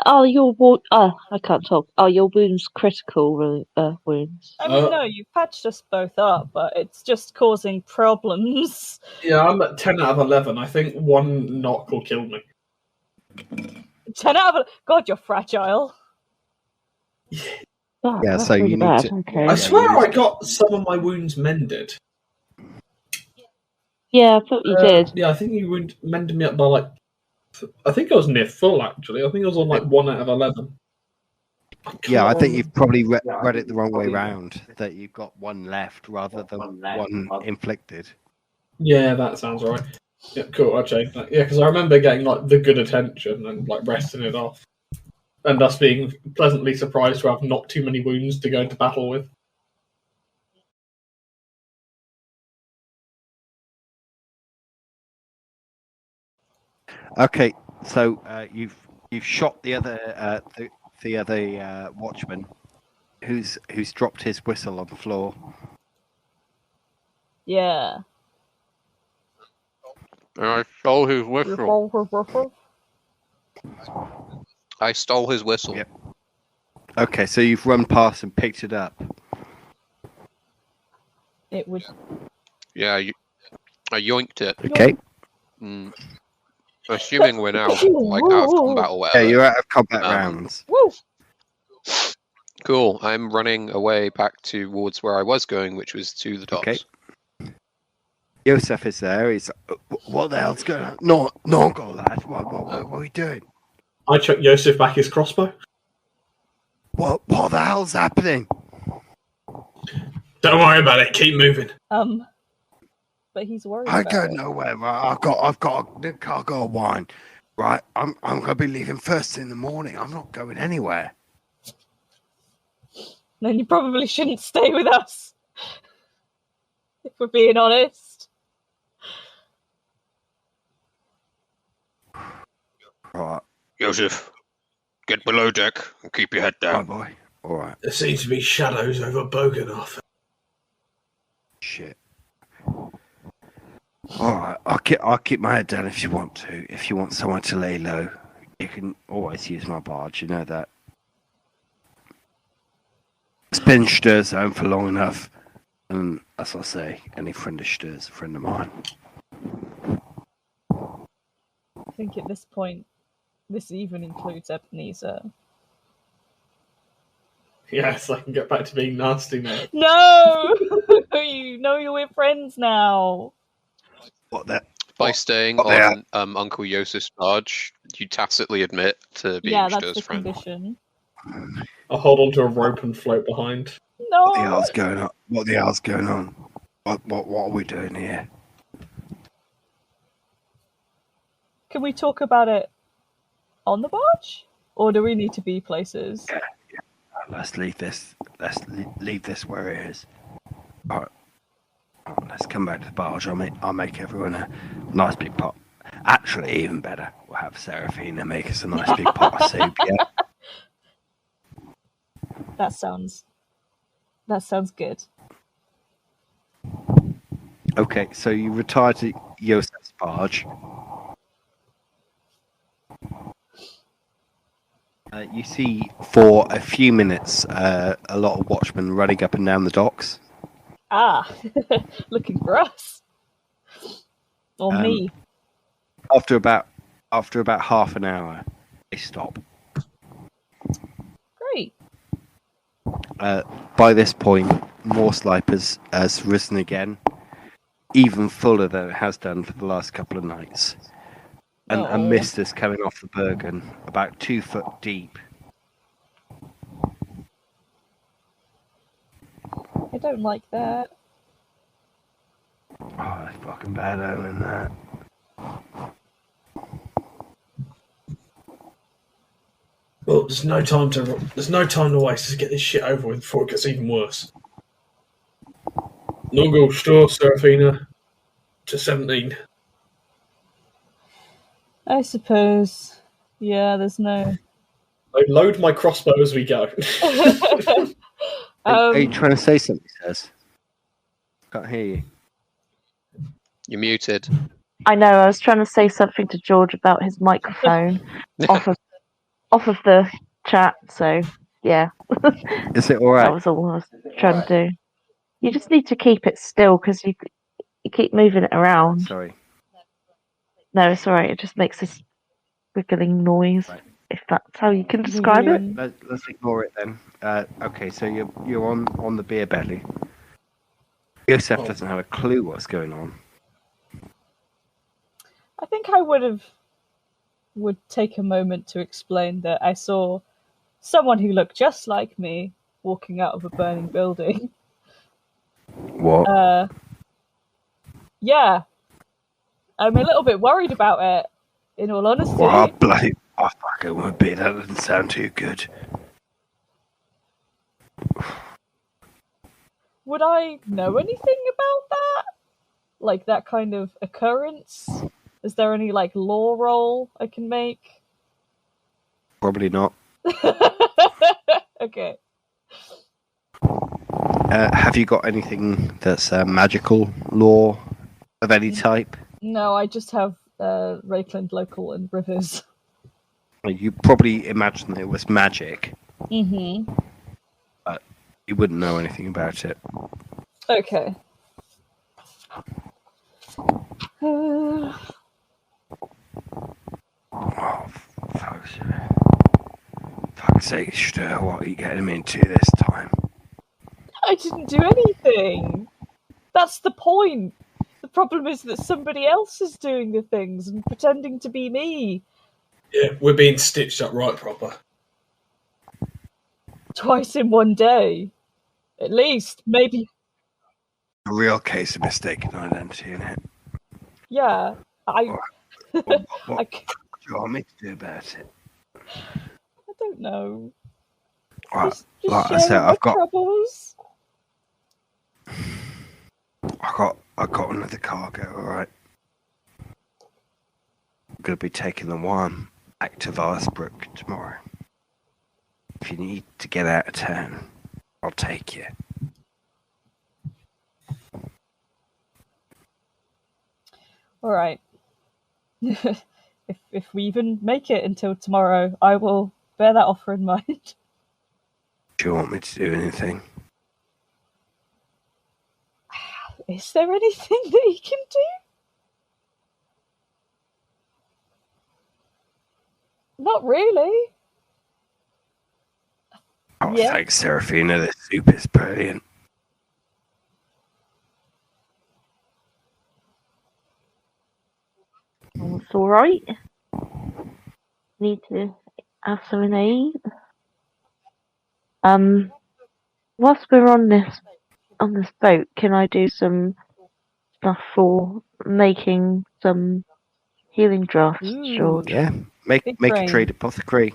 Are your I can't talk. Are your wounds critical wounds? I mean, no, you patched us both up, but it's just causing problems. Yeah, I'm at 10 out of 11. I think one knock will kill me. 10 out of... God, you're fragile. Oh, Yeah, that's so really you need bad. to- Okay. I swear I got some of my wounds mended. Yeah, I thought you did. Yeah, I think you mended me up by I think I was near full actually. I think I was on 1 out of 11. Yeah, I think you've probably read it the wrong way round. That you've got one left rather than one inflicted. Yeah, that sounds right. Yeah, cool. I'll change that. Yeah, because I remember getting the good attention and resting it off, and us being pleasantly surprised to have not too many wounds to go into battle with. Okay, so you've shot the other the other watchman, who's dropped his whistle on the floor. Yeah. And I stole his whistle. I stole his whistle. Yep. Okay, so you've run past and picked it up. It would... Yeah, I yoinked it. Okay. Assuming we're now out of combat or Yeah, whatever. you're out of combat Um, rounds. Woo! Cool. I'm running away back towards where I was going, which was to the docks. Okay. Yosef is there. He's what the hell's going on? Nornghal, lad. What are we doing? I chucked Joseph back his crossbow. What the hell's happening? Don't worry about it. Keep moving. But he's worried. I about go it. nowhere. Right? I've got a cargo of wine. Right, I'm gonna be leaving first in the morning. I'm not going anywhere. Then you probably shouldn't stay with us. If we're being honest. Right, Joseph, get below deck and keep your head down. boy. All right. There seems to be shadows over Bögenhafen. Shit. All right, I'll keep my head down if you want to. If you want someone to lay low, you can always use my barge. You know that. It's been Stör's home for long enough, and as I say, any friend of Stör's a friend of mine. I think at this point, this even includes Ebenezer. Yes, I can get back to being nasty now. No! You know you're friends now. What that? By staying Oh, on Uncle Joseph's barge, you tacitly admit to being Yeah, that's Stör's the friend. condition. I'll hold onto a rope and float behind. No! What the hell's going on? What the hell's going on? What are we doing here? Can we talk about it on the barge? Or do we need to be places? Yeah. Let's leave this. Leave this where it is. All right. Let's come back to the barge. I'll make everyone a nice big pot. Actually, even better, we'll have Seraphina make us a nice big pot of soup. Yeah. That sounds good. Okay, so you retire to Joseph's barge. You see for a few minutes a lot of watchmen running up and down the docks. Ah, looking for us. Or me. After about half an hour, they stop. Great. By this point, Morse Lipers has risen again, even fuller than it has done for the last couple of nights. And a mist is coming off the Bergen, about 2 foot deep. I don't like that. Oh, that's fucking bad omen, that. Well, there's no time to waste. Let's get this shit over with before it gets even worse. Nornghal, Stör, Seraphina, to 17. I suppose. Yeah, there's no. I load my crossbow as we go. Are you trying to say something, Says? Can't hear you. You're muted. I know. I was trying to say something to George about his microphone off of the chat. So yeah, Is it all right? that was all I was trying to do. You just need to keep it still because you keep moving it around. Sorry. No, it's alright. It just makes this wiggling noise. Right. If that's how you can describe it. Let's ignore it then. Okay, so you're on the beer belly. Joseph doesn't have a clue what's going on. I think I would take a moment to explain that I saw someone who looked just like me walking out of a burning building. What? Yeah. I'm a little bit worried about it, in all honesty. Well, I fucking would be. That doesn't sound too good. Would I know anything about that? Like that kind of occurrence? Is there any like law roll I can make? Probably not. Okay. Have you got anything that's magical law of any type? No, I just have Rakeland Local and Rivers. You probably imagine it was magic, Mm-hmm. but you wouldn't know anything about it. Okay. Oh, fuck's sake, Stör, what are you getting him into this time? I didn't do anything. That's the point. The problem is that somebody else is doing the things and pretending to be me. Yeah, we're being stitched up right proper. twice in one day. At least, maybe. A real case of mistaken identity, isn't it? Yeah, What do I you want me to do about it? don't know. Right, Just like I sharing said, my I've got troubles. I got another cargo, alright. I'm gonna be taking the one back to Varrskrati tomorrow. If you need to get out of town, I'll take you. All right. if we even make it until tomorrow, I will bear that offer in mind. Do you want me to do anything? Is there anything that he can do? Not really. Oh, Yeah. thanks, Seraphina. The soup is brilliant. Oh, it's all right. Need to have something to eat. Whilst we're on this boat, can I do some stuff for making some healing drafts, Ooh. George? Yeah, make Big a brain. trade apothecary.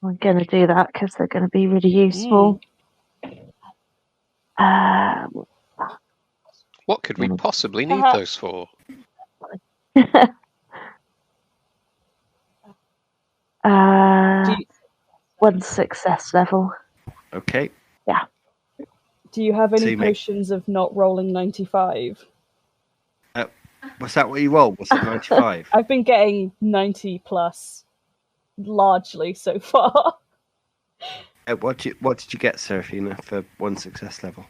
I'm going to do that because they're going to be really useful. What could we possibly need those for? One success level. Okay. Do you have So any you make- potions of not rolling 95? Was that what you rolled? Was it 95? I've been getting 90 plus largely so far. What did you get, Seraphina, for one success level?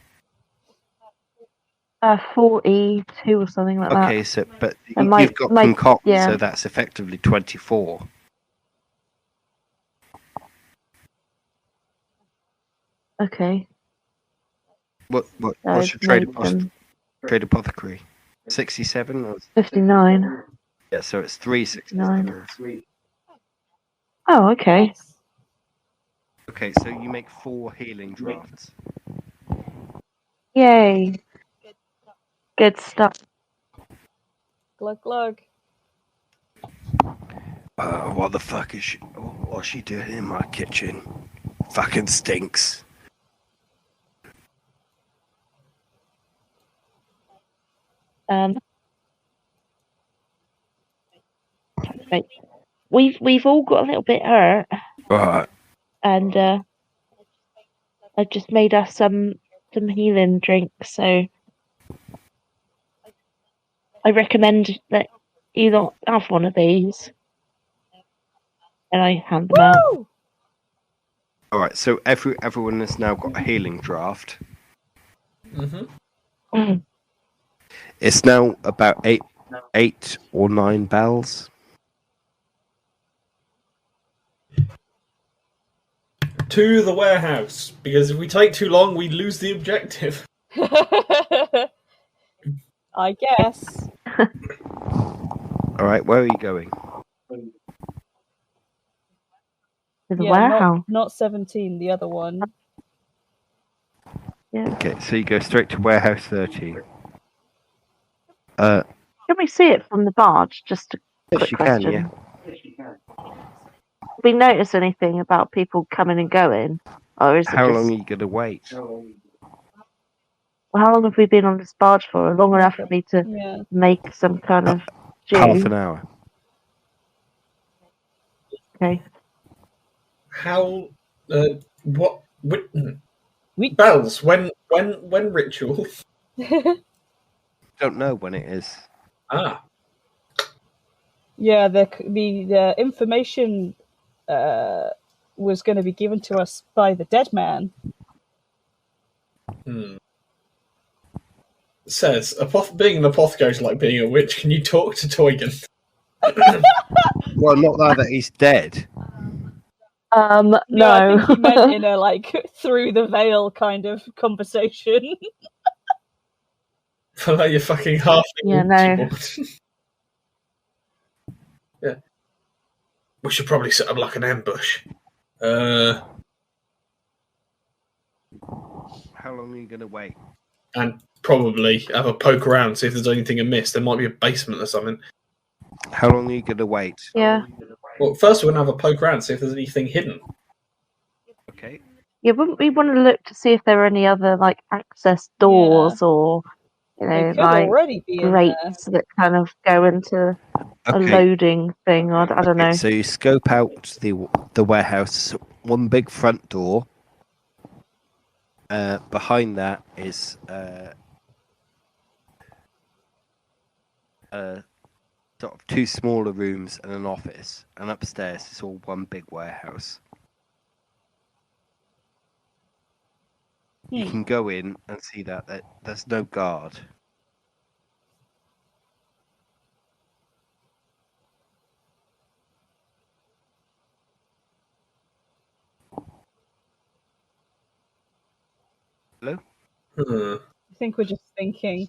42 or something like that. Okay, so but And you've got concoct, yeah. so that's effectively 24. Okay. What's your I've trade made them apothecary? 67? Or... 59. Yeah, so it's 3 success 9. levels. Oh, okay. Yes. Okay, so you make 4 healing drafts. Yay. Good stuff. Glug glug. What the fuck is what's she doing in my kitchen? Fucking stinks. We've all got a little bit hurt, Right. and I've just made us some healing drinks. So I recommend that you not have one of these, and I hand them out. Woo! Alright, so everyone has now got a healing draft. Mm-hmm. It's now about 8 or 9 bells. To the warehouse, because if we take too long, we lose the objective. I guess. Alright, where are you going? To the Yeah, warehouse. not 17, the other one. Yeah. Okay, so you go straight to warehouse 13. Can we see it from the barge? Just a Yes, quick you question. can, Did we notice anything about people coming and going, or is it How just? long are you going to wait? Well, how long have we been on this barge for? Long enough for me to Yeah. make some kind of stew. Half an hour. Okay. How? What? We Bells? When ritual? Don't know when it is. Ah. Yeah, the information was going to be given to us by the dead man. Says, being an apothecary is like being a witch. Can you talk to Teugen? Well, not now that he's dead. No. I think he meant in a like through the veil kind of conversation. For like your fucking halfling. Yeah, no. Yeah. We should probably set up like an ambush. How long are you going to wait? And probably have a poke around, see if there's anything amiss. There might be a basement or something. How long are you going to wait? Yeah. Well, first we're going to have a poke around, see if there's anything hidden. Okay. Yeah, wouldn't we want to look to see if there are any other like access doors or They could like already be in there. grates that kind of go into a Okay. loading thing? Or I don't know. So you scope out the warehouse. One big front door. Behind that is sort of two smaller rooms and an office, and upstairs is all one big warehouse. You can go in and see that there's no guard. Hello? Hmm. I think we're just thinking.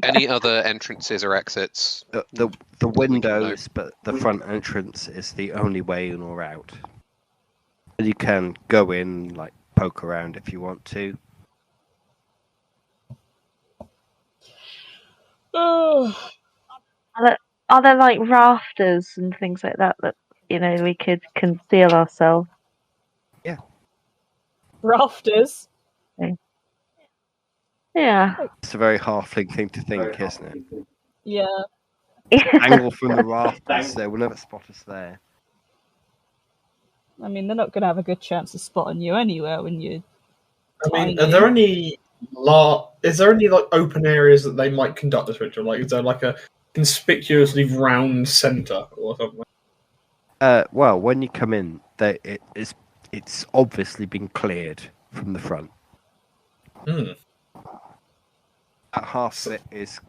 Any other entrances or exits? The windows, but the front entrance is the only way in or out. You can go in, like, poke around if you want to. Oh, Are there like rafters and things like that we could conceal ourselves? rafters. Yeah. It's a very halfling thing to think, isn't it? Yeah. Angle from the rafters, they will never spot us there. I mean, they're not going to have a good chance of spotting you anywhere when you. I mean, Tiny. are there any is there any like open areas that they might conduct this ritual? Like, is there like a conspicuously round center or something? Well, when you come in, it's obviously been cleared from the front. Hmm. That half of it is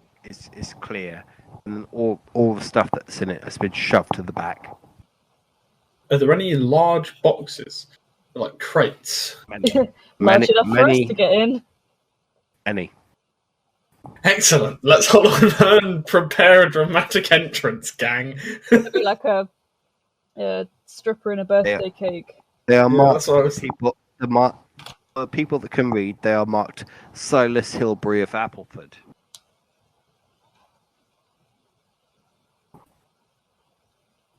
clear, and then all the stuff that's in it has been shoved to the back. Are there any large boxes, like crates? Large enough for us to get in. Any. Excellent. Let's hold on and prepare a dramatic entrance, gang. It'd be like a stripper in a birthday cake. They are Yeah, marked that's what I was- people. The people that can read, they are marked Silas Hilbury of Appleford.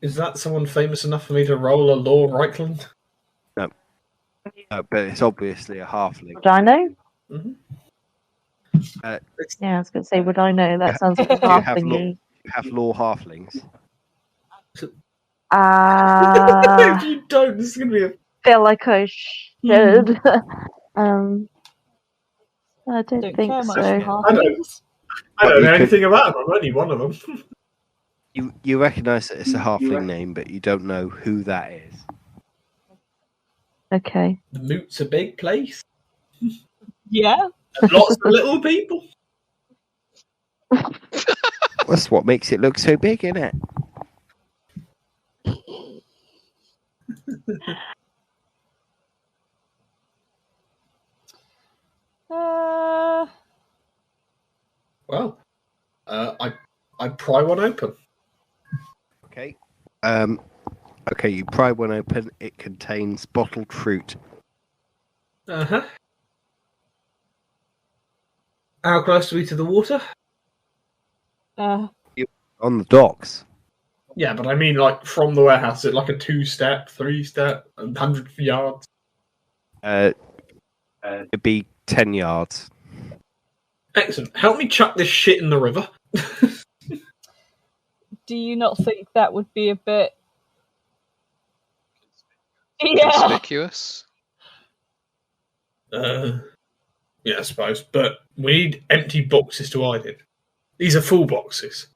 Is that someone famous enough for me to roll a law Reichland? No, but it's obviously a halfling. Would I know? Mm-hmm. Yeah, I was going to say, would I know? That sounds like a Do you have halfling law? move. You have law halflings. If you don't, this is going to be a... Feel like I should. I don't Don't think care much so. for I don't- halflings. I don't you know could- anything about them. I'm only one of them. You recognise that it's a halfling name, but you don't know who that is. Okay. The Moot's a big place. Yeah. And lots of little people. That's what makes it look so big, isn't it? Well, I pry one open. Okay. Okay, you pry one open. It contains bottled fruit. Uh-huh. How close are we to the water? On the docks. Yeah, but I mean, like, from the warehouse, is it like a 2-step, 3-step, 100 yards? It'd be 10 yards. Excellent. Help me chuck this shit in the river. Do you not think that would be a bit? Yeah. Conspicuous? Yeah, I suppose. But we need empty boxes to hide in. These are full boxes.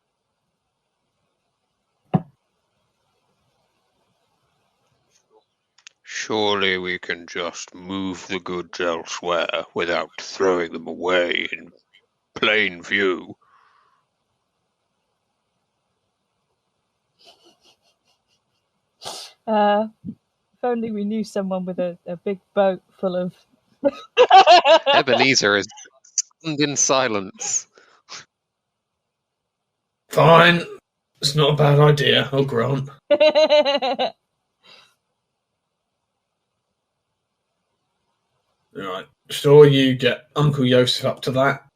Surely we can just move the goods elsewhere without throwing them away in plain view. If only we knew someone with a big boat full of. Ebenezer is stunned in silence. Fine. It's not a bad idea, I'll grant. Alright, sure, you get Uncle Joseph up to that.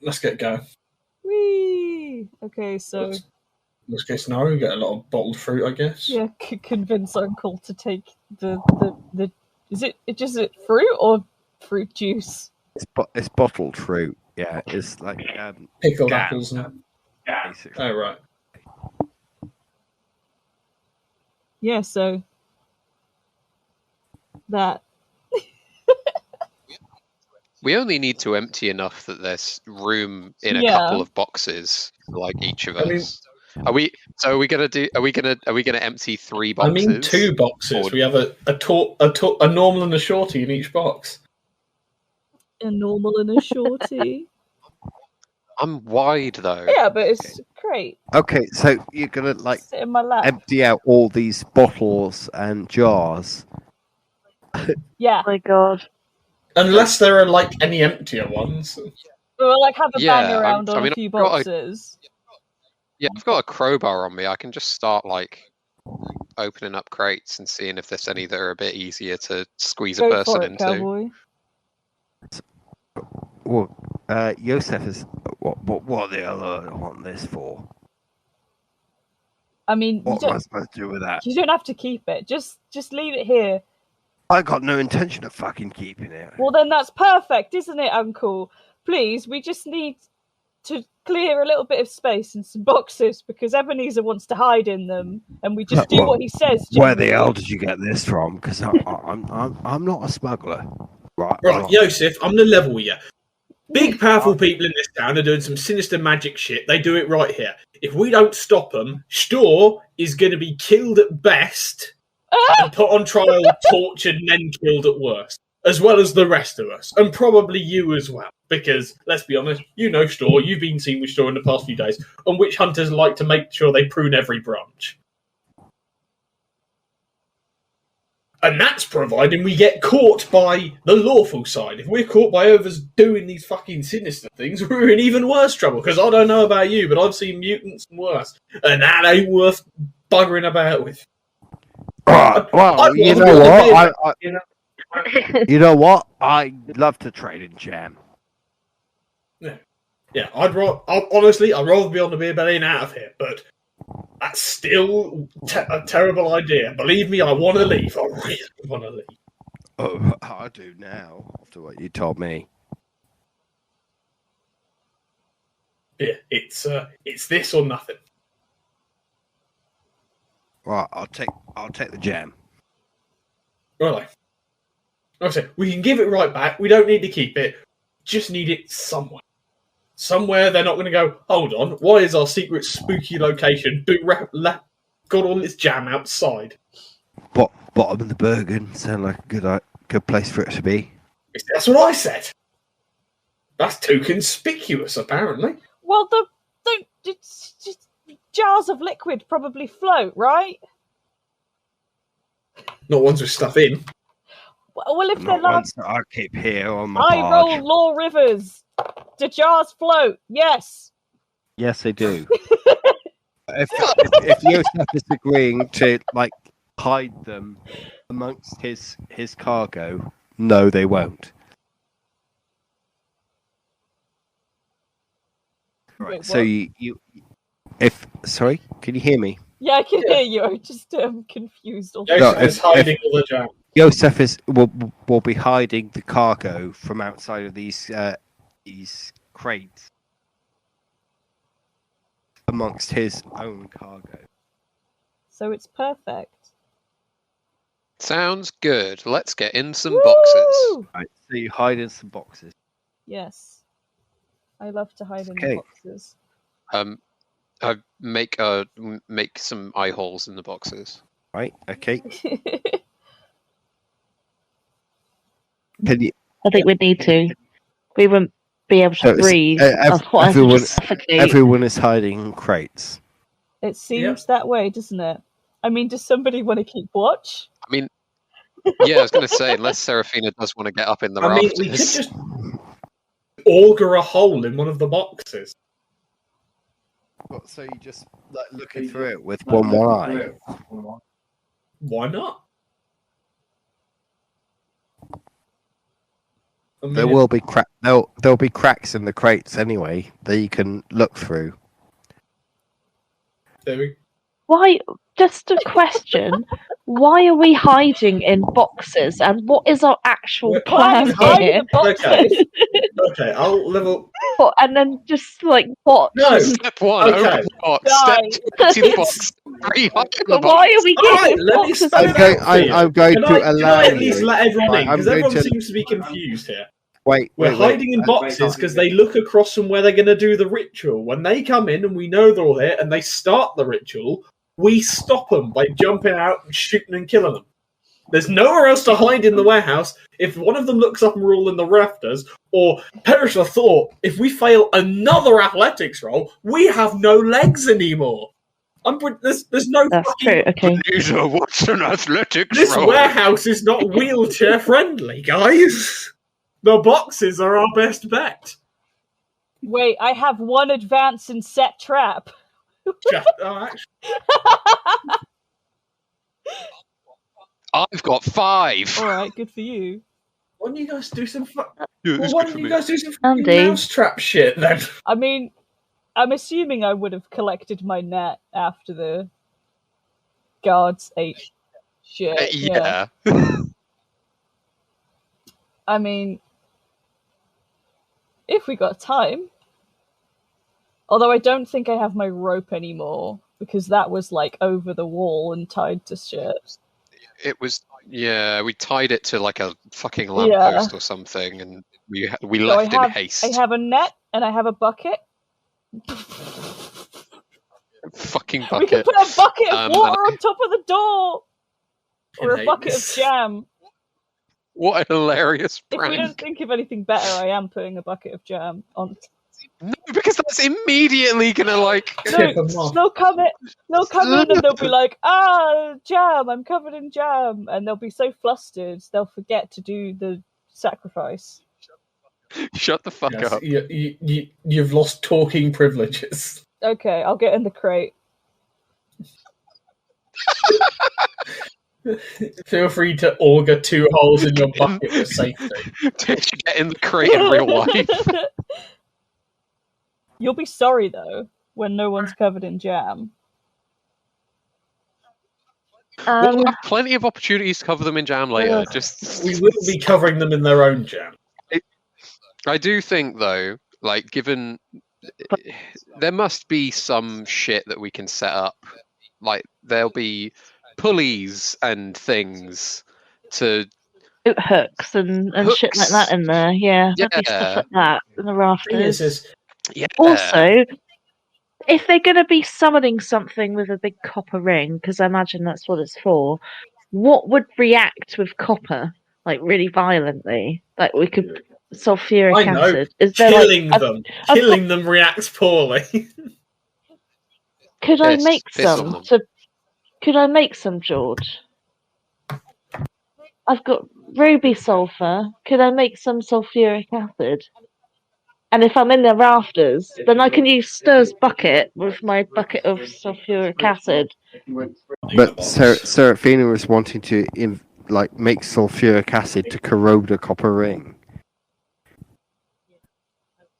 Let's get going. Whee! Okay, so Worst case scenario, we get a lot of bottled fruit, I guess. yeah, convince Uncle to take the is it just fruit or fruit juice? It's bottled fruit. Yeah, it's like Pickled gas, apples and basically. oh right. Yeah, so that. We only need to empty enough that there's room in a Yeah. couple of boxes for like each of us. Are we gonna empty 3 boxes? I mean 2 boxes. Or- We have a normal and a shorty in each box. A normal and a shorty. I'm wide though. Yeah, but it's great. Okay, so you're gonna like Sit in my lap. empty out all these bottles and jars. Yeah. Oh my god. Unless there are like any emptier ones. We'll like have a Yeah, bang around I on mean, a few I've got a- boxes. Yeah, I've got a crowbar on me. I can just start like opening up crates and seeing if there's any that are a bit easier to squeeze a Go person for it, into. cowboy. Well, Joseph is what the hell do I want this for? I mean, What am I supposed to do with that? you don't have to keep it. Just leave it here. I got no intention of fucking keeping it. Well, then that's perfect, isn't it, Uncle? Please, we just need to clear a little bit of space in some boxes because Ebenezer wants to hide in them, and we just do Well, what he says. Where the generally. hell did you get this from? Because I'm not a smuggler, right? Right, Joseph, I'm gonna level with you. Big, powerful people in this town are doing some sinister magic shit. They do it right here. If we don't stop them, Stör is going to be killed at best and put on trial, tortured, and then killed at worst. As well as the rest of us. And probably you as well. Because, let's be honest, you know Stör, you've been seen with Stör in the past few days, and witch hunters like to make sure they prune every branch. And that's providing we get caught by the lawful side. If we're caught by others doing these fucking sinister things, we're in even worse trouble. Because I don't know about you, but I've seen mutants and worse. And that ain't worth buggering about with. Well, you know what? You know what? I love to trade in jam. Yeah, I'd rather be on the beer belly and out of here, but that's still a terrible idea. Believe me, I want to leave. I really want to leave. Oh, I do now, after what you told me. Yeah, it's this or nothing. Right, I'll take the jam. Right. Like I said, we can give it right back. We don't need to keep it. Just need it somewhere. Somewhere they're not going to go, hold on, why is our secret spooky location got all this jam outside? Bottom of the Bergen sound like a good place for it to be. That's what I said. That's too conspicuous, apparently. Well, it's just jars of liquid probably float, right? Not ones with stuff in. Well, if they're Not large, ones that I keep here on my I barge. roll law rivers. Do jars float? Yes. Yes, they do. if Joseph is agreeing to like hide them amongst his cargo, no, they won't. Right. Wait, So what? you sorry, can you hear me? Yeah, I can hear you. I'm just confused. All the Joseph time. is hiding all the jam. Joseph will be hiding the cargo from outside of these crates amongst his own cargo. So it's perfect. Sounds good. Let's get in some boxes. Woo! Right. So you hide in some boxes. Yes. I love to hide in Okay. the boxes. I make some eye holes in the boxes. Right. Okay. Can you? I think we'd need to. We wouldn't be able So to it's- breathe. ev- Otherwise we'd everyone- just suffocate. Everyone is hiding in crates. It seems that way, doesn't it? I mean, does somebody want to keep watch? I mean, yeah, I was going to say, unless Seraphina does want to get up in the I mean, rafters. we could just auger a hole in one of the boxes. So you just like looking through it with one eye? Why not? I mean, There will be there'll be cracks in the crates anyway that you can look through. there we Why? Just a question. Why are we hiding in boxes? And what is our actual Plan plan is hide in here? the boxes. Okay, I'll level. And then just like watch. No. and- Step 1, Okay. open the box. Step Guys. 2, empty the box. 3, hide in the But box. why are we Alright, getting let me boxes? spell I'm it going. out for you. I'm going Can to I allow at least you. let everyone Right, in? I'm Because going everyone to- seems to be confused here. Wait, We're hiding in boxes because they look across from where they're going to do the ritual. When they come in and we know they're all here and they start the ritual, we stop them by jumping out and shooting and killing them. There's nowhere else to hide in the warehouse. If one of them looks up and we're all in the rafters, or perish the thought, if we fail another athletics roll, we have no legs anymore. There's no That's fucking... true. Okay. Ebenezer, what's an athletics This roll? warehouse is not wheelchair friendly, guys. The boxes are our best bet. Wait, I have one advance in set trap. Actually, I've got 5. Alright, good for you. why don't you guys do some Yeah, well, it's why good don't for you me. guys do some Andy. fucking mousetrap shit then? I mean, I'm assuming I would have collected my net after the guards ate shit. Yeah. I mean, if we got time. Although I don't think I have my rope anymore, because that was like over the wall and tied to shit. It was, yeah, we tied it to like a fucking lamppost or something, and we So left in haste. I have a net and I have a bucket. Fucking We can bucket. put a bucket of Um, water and on top of the door! Or I a hate bucket this. of jam. What a hilarious If we don't prank. think of anything better, I am putting a bucket of jam on. No, because that's immediately gonna like. Tip 'em off. They'll come in and they'll be like, jam, I'm covered in jam. And they'll be so flustered, they'll forget to do the sacrifice. Shut the fuck Yes, up. you've lost talking privileges. Okay, I'll get in the crate. Feel free to auger 2 holes in your bucket for safety. Tish, get in the crate in real life. You'll be sorry, though, when no one's covered in jam. We'll have plenty of opportunities to cover them in jam later. Just We will be covering them in their own jam. I do think though, like given there must be some shit that we can set up. Like there'll be pulleys and things to Boot hooks and shit like that in there. Yeah, there'd be stuff like that in the rafters. Thing is, yeah. Also, if they're going to be summoning something with a big copper ring, because I imagine that's what it's for, what would react with copper, like really violently? Like we could sulfuric I know, acid. Is there killing like them. Killing them reacts poorly. could I Piss- make piss on some? them. Could I make some, George? I've got ruby sulfur. Could I make some sulfuric acid? And if I'm in the rafters, then I can use Stör's bucket with my bucket of sulfuric acid. But Seraphina was wanting to make sulfuric acid to corrode a copper ring.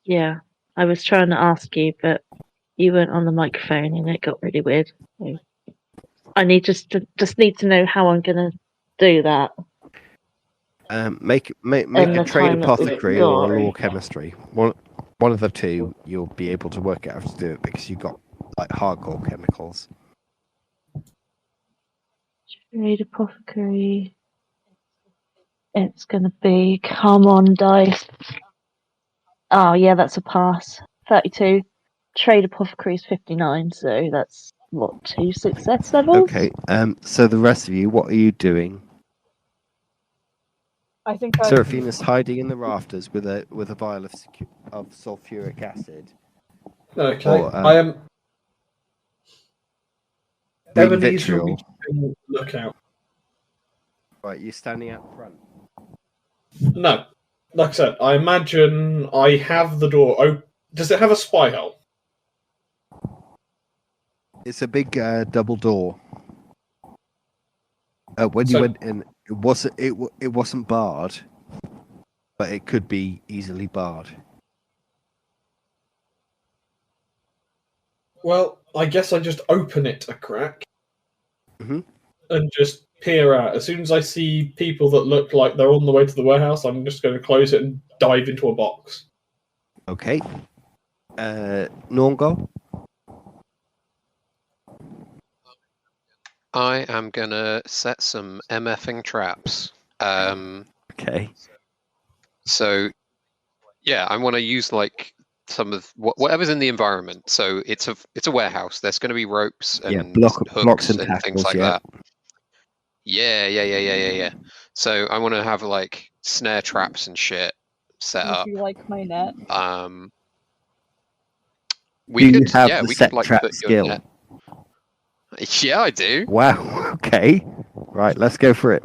Yeah, I was trying to ask you, but you weren't on the microphone, and it got really weird. So I need just need to know how I'm gonna do that. Make In a the trade time that we've apothecary or got. a law chemistry. One of the two, you'll be able to work out how to do it because you've got like hardcore chemicals. Trade apothecary. It's gonna be come on dice. Oh yeah, that's a pass. 32. Trade apothecary is 59, so that's what 2 success levels. Okay. So the rest of you, what are you doing? I think Seraphina's hiding in the rafters with a vial of sulfuric acid. Okay, Or, I am. Green Ebenezer will vitriol. be keeping a lookout. Right, you're standing out front. No, like I said, I imagine I have the door open. Does it have a spy hole? It's a big double door. When you So- went in, it wasn't barred, but it could be easily barred. Well, I guess I just open it a crack Mhm. and just peer out. As soon as I see people that look like they're on the way to the warehouse, I'm just going to close it and dive into a box. Okay. Nornghal? I am gonna set some MFing traps. Okay. So yeah, I want to use like some of whatever's in the environment. So it's a warehouse. There's going to be ropes and Yeah, hooks blocks and things tackles, like yeah. that. Yeah. So I want to have like snare traps and shit set Would up. you like my net? We Do you could, have yeah, the we set could like trap put skill? your net. Yeah, I do. Wow. Okay. Right. Let's go for it.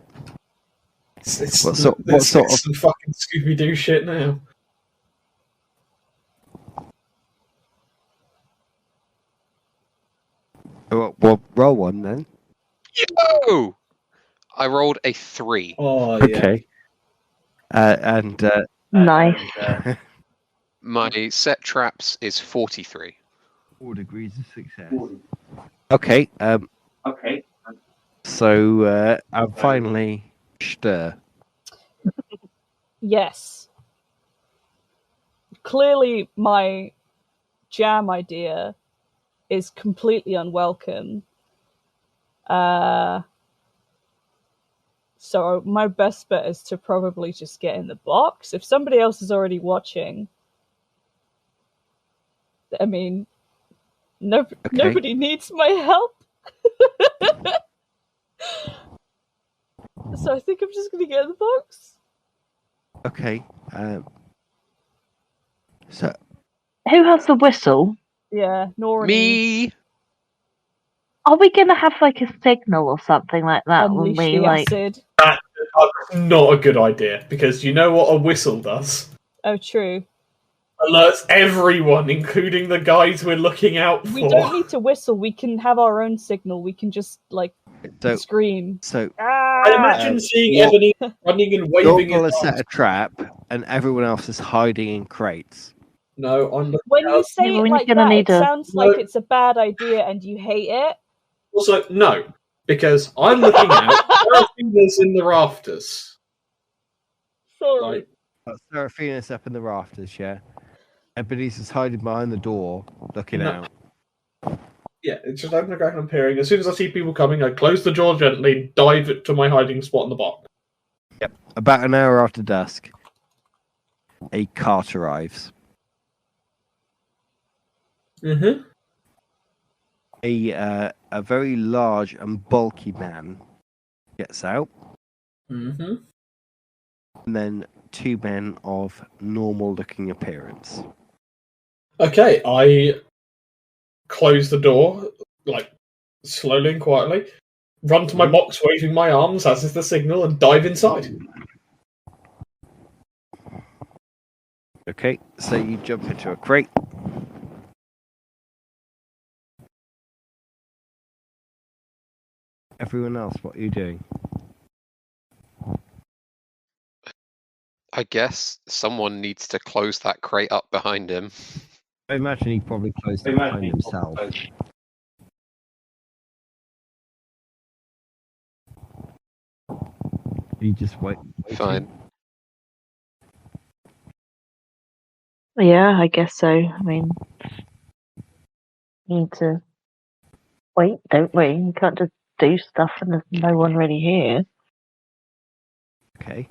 What sort of- some fucking Scooby Doo shit now? Well, roll one then. Yo! I rolled a 3. Oh, yeah. Okay. And Nice. My set traps is 43. 4 degrees of success. Okay. So I'm finally Stör. Yes. Clearly, my jam idea is completely unwelcome. So my best bet is to probably just get in the box. If somebody else is already watching, I mean, nobody needs my help. So I think I'm just going to get in the box. Okay. So Who has the whistle? Yeah, Nornghal. Me! Are we going to have like a signal or something like that when Unleash we the like? acid. That's not a good idea, because you know what a whistle does? Oh, true. Alerts everyone, including the guys we're looking out for. We don't need to whistle. We can have our own signal. We can just like scream. So I imagine seeing well, Ebenezer running and waving Nornghal his has set arms. a trap, and everyone else is hiding in crates. No, I'm looking When you out. say Yeah, it we're like gonna that, need it a- sounds No. like it's a bad idea and you hate it. Also, no, because I'm looking out. Seraphina's in the rafters. Sorry. Like, Seraphina's up in the rafters, yeah. Ebenezer's hiding behind the door, looking No. out. yeah, it's just open the crack and I'm peering. As soon as I see people coming, I close the door gently, dive to my hiding spot in the box. Yep. About an hour after dusk, a cart arrives. Mm-hmm. A very large and bulky man gets out, Mm-hmm. and then 2 men of normal-looking appearance. Okay, I close the door, like, slowly and quietly, run to my box waving my arms, as is the signal, and dive inside. Okay, so you jump into a crate. Everyone else, what are you doing? I guess someone needs to close that crate up behind him. I imagine he probably closed it behind himself. You just wait. Fine. Yeah, I guess so. I mean, need to wait, don't we? You can't just do stuff and there's no one really here. Okay.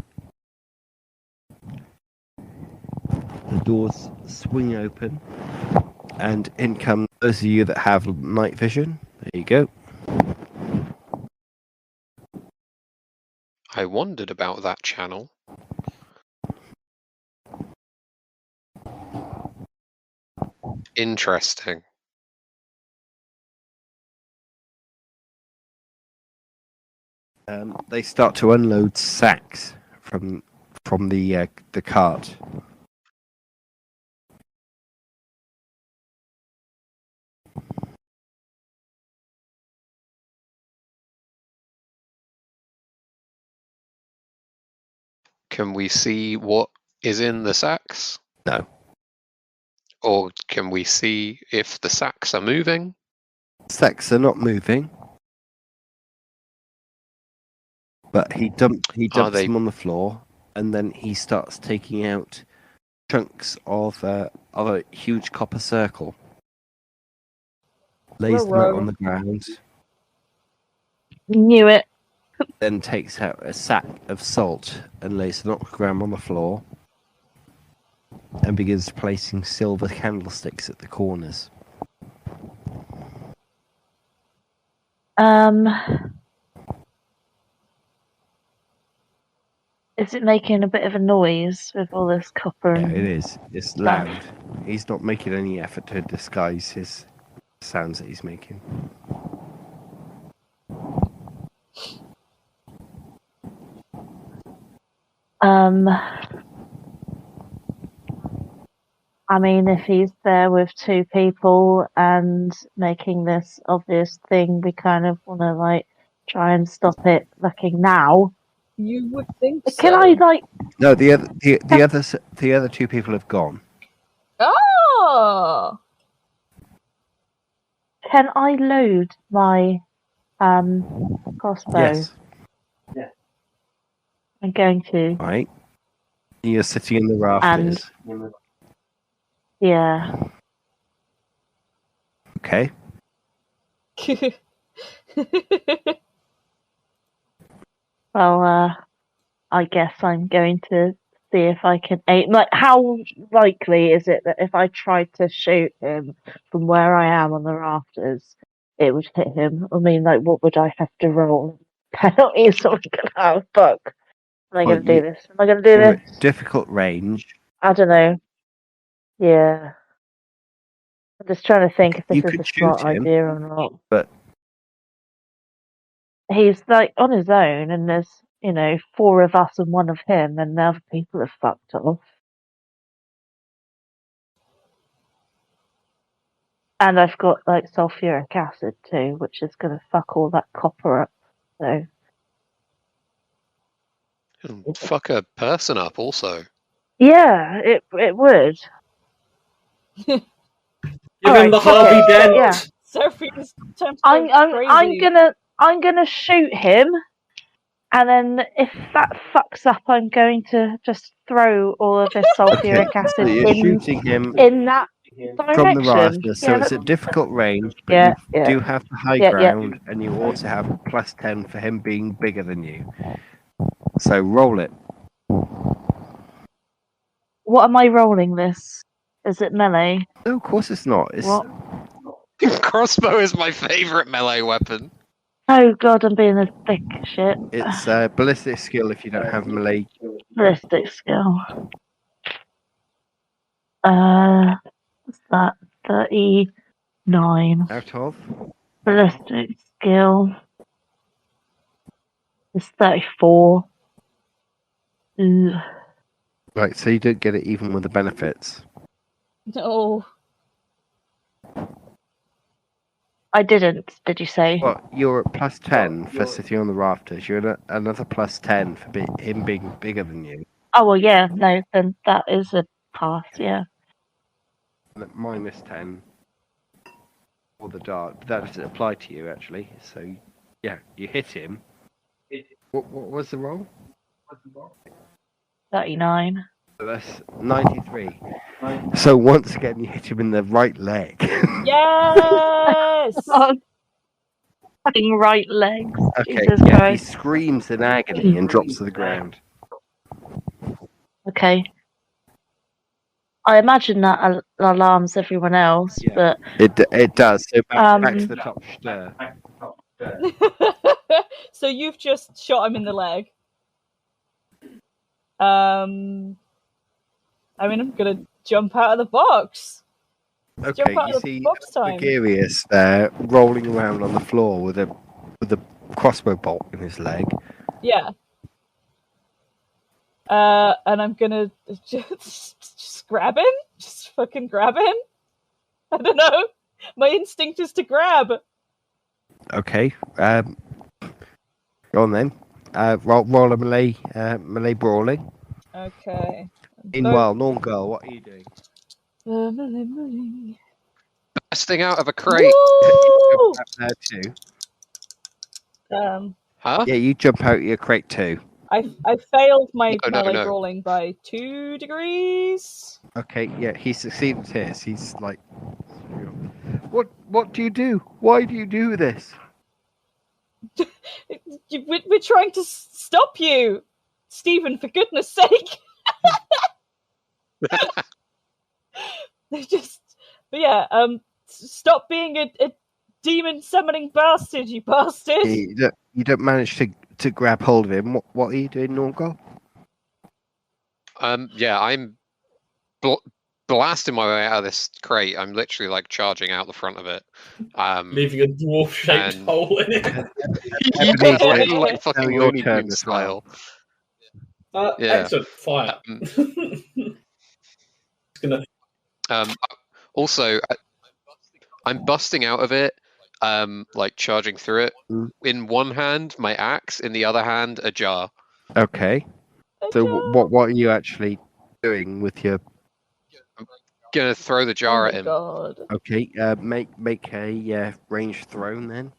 The doors swing open, and in come those of you that have night vision. There you go. I wondered about that channel. Interesting. They start to unload sacks from the cart. Can we see what is in the sacks? No. Or can we see if the sacks are moving? Sacks are not moving. But he dumps they- them on the floor, and then he starts taking out chunks of a huge copper circle. Lays them out on the ground, Knew it. then takes out a sack of salt and lays it on the ground on the floor, and begins placing silver candlesticks at the corners. Is it making a bit of a noise with all this copper? Yeah, And... it is. It's loud. He's not making any effort to disguise his sounds that he's making. I mean, if he's there with two people and making this obvious thing, we kind of want to like try and stop it. Looking now, You would think so. can I like? No, the other two people have gone. Oh! Can I load my crossbow? Yes. I'm going to. Right. You're sitting in the rafters. Yeah. Okay. Well, I guess I'm going to see if I can aim. Like, how likely is it that if I tried to shoot him from where I am on the rafters, it would hit him? I mean, like, what would I have to roll? Penalties or fuck? Am I Well, going to do this? Am I going to do You're this? at difficult range. I don't know. Yeah. I'm just trying to think if You this is could a smart shoot him, idea or not. but He's like on his own, and there's, 4 of us and 1 of him, and the other people are fucked off. And I've got like sulfuric acid too, which is going to fuck all that copper up. So Fuck a person up also. yeah, it would. Give Alright, him the fuck Harvey it. Dent. Yeah. Sophie's tempted I'm gonna shoot him, and then if that fucks up, I'm going to just throw all of this sulfuric so acid you're shooting him in that direction. from the rafters, so Yeah, it's at difficult range, but Yeah, you yeah. do have the high Yeah, yeah. ground, and you also have +10 for him being bigger than you. So roll it. What am I rolling this? Is it melee? No, of course it's not. It's What? Crossbow is my favourite melee weapon. Oh god, I'm being a big shit. It's ballistic skill if you don't have melee. Ballistic skill. What's that? 39. Out of? Ballistic skill is 34. Ooh. Right, so you don't get it even with the benefits. No. I didn't, did you say? Well, you're at +10 for sitting on the rafters. You're at another +10 for him being bigger than you. Oh, well, yeah, no, then that is a pass, yeah. And at -10 for the dart. That doesn't apply to you, actually. So, yeah, you hit him. What was the roll? 39. So that's 93. So once again, you hit him in the right leg. Yes! Fucking right legs. Okay, Jesus yeah, he Christ. screams in agony and drops to the ground. Okay. I imagine that alarms everyone else, Yeah. but It does. So back to the top, Stör. So you've just shot him in the leg. I mean, I'm gonna jump out of the box. Okay, Jump out you of the see box time. Gregarious there rolling around on the floor with a crossbow bolt in his leg. Yeah. And I'm gonna just grab him. Just fucking grab him. I don't know. My instinct is to grab. Okay. Go on then. Roll a melee brawling. Okay. Meanwhile, Nornghal, what are you doing? Busting out of a crate. Woo! Jump out there too. Huh? Yeah, you jump out of your crate too. I failed my No, melee no. brawling by 2 degrees. Okay, yeah, he succeeded here. He's like, what do you do? Why do you do this? We're trying to stop you, Stephen. For goodness' sake. But yeah, stop being a demon summoning bastard, you bastard. You don't manage to grab hold of him. What are you doing, Nornghal? Yeah, I'm blasting my way out of this crate. I'm literally like charging out the front of it. Leaving a dwarf-shaped and- hole in it. Ebenezer, like now fucking your Looney turn Tunes as well. style. Yeah. Excellent. Fire. It's gonna. Also, I'm busting out of it, like charging through it. Mm. In one hand, my axe. In the other hand, a jar. Okay. So what are you actually doing with your? Gonna throw the jar at him. God. Okay. Make a ranged thrown then.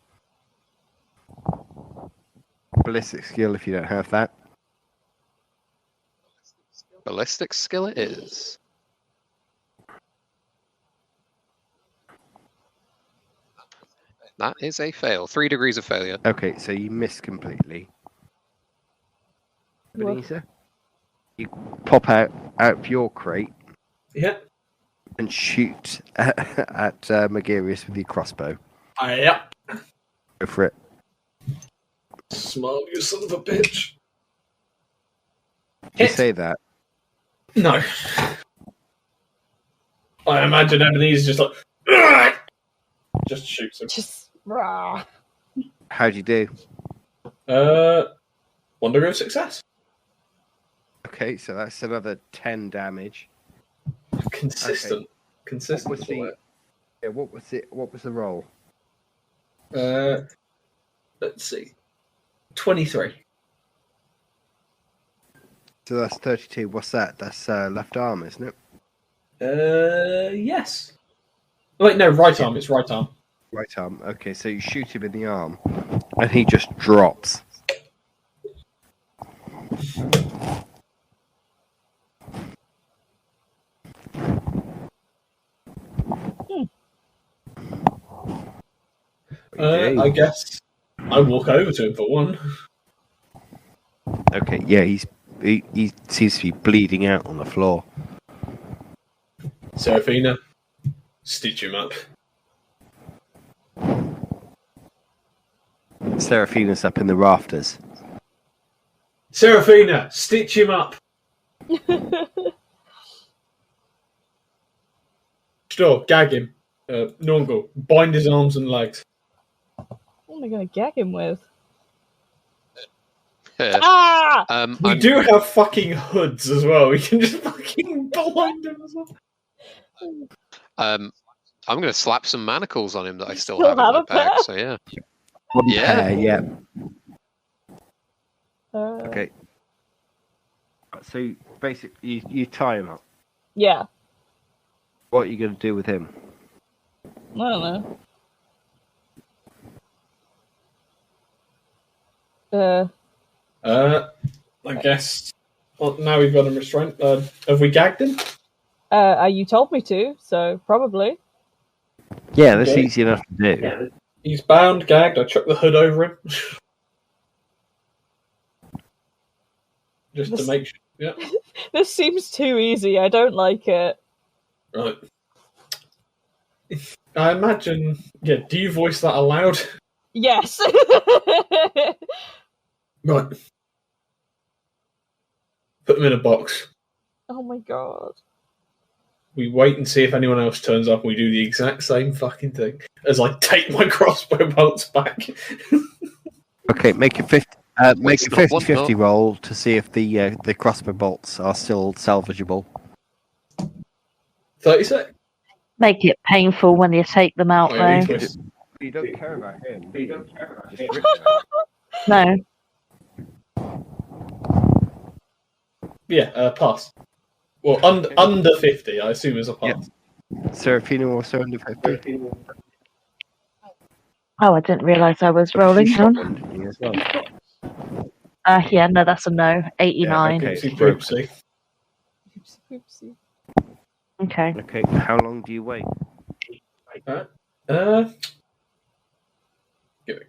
Ballistic skill if you don't have that. Ballistic skill it is. That is a fail. 3 degrees of failure. Okay, so you miss completely. Woof. Ebenezer, you pop out of your crate Yeah. and shoot at Magarius with your crossbow. Yeah. Go for it. Smart, you son of a bitch. Did you Hit. say that? No. I imagine Ebenezer's just like. "Ugh!" Just shoots him. Just rah. How'd you do? 1 degree of success. Okay, so that's another 10 damage. Consistent. Consistent. What was the? Yeah, what was it? What was the roll? Let's see. 23. So that's 32. What's that? That's left arm, isn't it? Yes. Wait, no, right arm. It's right arm. Right arm. Okay, so you shoot him in the arm, and he just drops. I guess I walk over to him for one. Okay, yeah, he seems to be bleeding out on the floor. Seraphina, stitch him up. Seraphina's up in the rafters. Seraphina, stitch him up. Stör, gag him. Nornghal, bind his arms and legs. What am I going to gag him with? Yeah. Ah! We I'm- do have fucking hoods as well. We can just fucking blind him as well. I'm gonna slap some manacles on him that I still Still have in have my a pair? bag. So yeah. One Yeah. pair, yeah. Okay. Okay. So basically, you tie him up. Yeah. What are you going to do with him? I don't know. I guess. Well, now we've got him restrained. Have we gagged him? You told me to, so probably. Yeah, that's Okay. easy enough to do. Yeah. He's bound, gagged. I chuck the hood over him. Just to make sure. Yeah. This seems too easy. I don't like it. Right. I imagine. Yeah. Do you voice that aloud? Yes. Right. Put them in a box. Oh my god. We wait and see if anyone else turns up. We do the exact same fucking thing as I take my crossbow bolts back. Okay, make a 50. Make a stop, what 50-50 not? roll to see if the crossbow bolts are still salvageable. 36. Make it painful when you take them out, Oh, yeah, though. twist. You don't care about him. No. Yeah, pass. Well, under 50, I assume is a pass. Seraphina also under 50. Oh, I didn't realise I was rolling. She Hang shot on. one, didn't you, as well? Yeah, no, that's a no. 89. okay. Oopsie broke. poopsie. Oopsie. Okay. Okay, how long do you wait? Give it a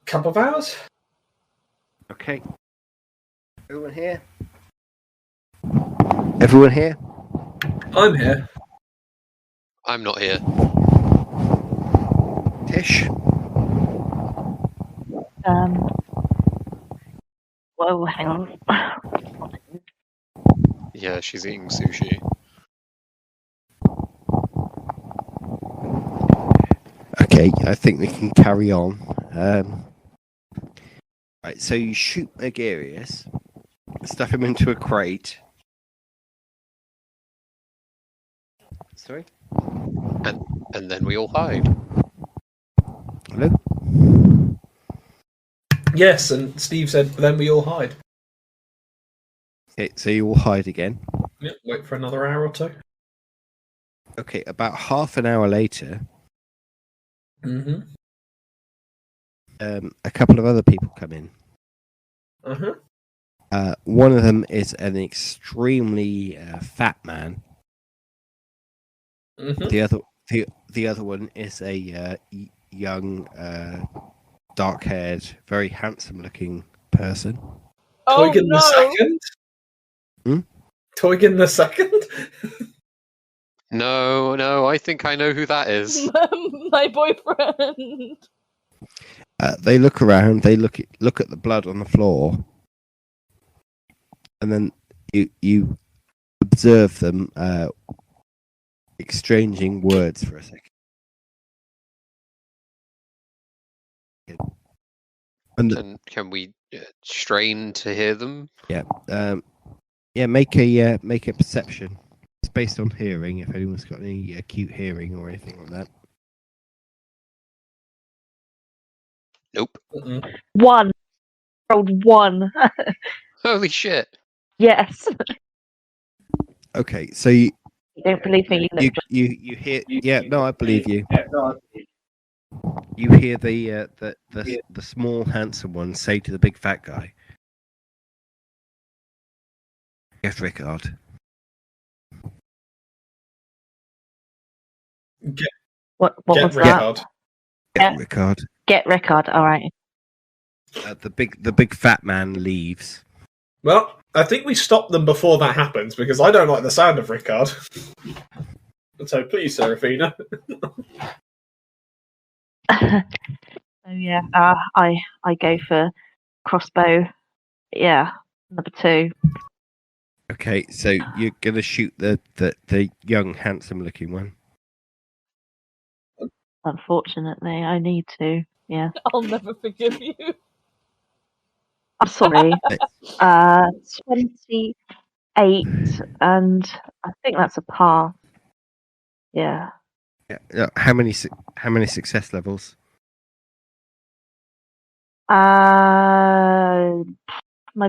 couple of hours. Okay. Everyone here? Everyone here? I'm here. I'm not here. Tish? Whoa, hang on. Yeah, she's eating sushi. Okay, I think we can carry on. Right, so you shoot Megarius, stuff him into a crate. Sorry? And then we all hide. Hello? Yes, and Steve said, then we all hide. Okay, so you all hide again. Yep, wait for another hour or two. Okay, about half an hour later, Mm-hmm. A couple of other people come in. Uh-huh. One of them is an extremely fat man. Mm-hmm. The other one is a young, dark-haired, very handsome-looking person. Oh Teugen the no! second? Hmm? Teugen the second? No, I think I know who that is. My boyfriend. They look around. They look at the blood on the floor, and then you observe them exchanging words for a second. And can we strain to hear them? Yeah, make a perception. It's based on hearing. If anyone's got any acute hearing or anything like that. Nope. Mm-mm. 1. Rolled 1. Holy shit. Yes. Okay, so you Don't believe me. you hear. Yeah, no, I believe you. You hear the small handsome one say to the big fat guy, "Yes, Rickard." What Get was that? Rickard. Get Rickard. Get record. All right. The big fat man leaves. Well, I think we stop them before that happens because I don't like the sound of Rickard. So please, Seraphina. So yeah, I go for crossbow. Yeah, number 2. Okay, so you're gonna shoot the young handsome looking one. Unfortunately, I need to. Yeah, I'll never forgive you. I'm sorry. 28, and I think that's a pass. Yeah. Yeah. How many success levels? My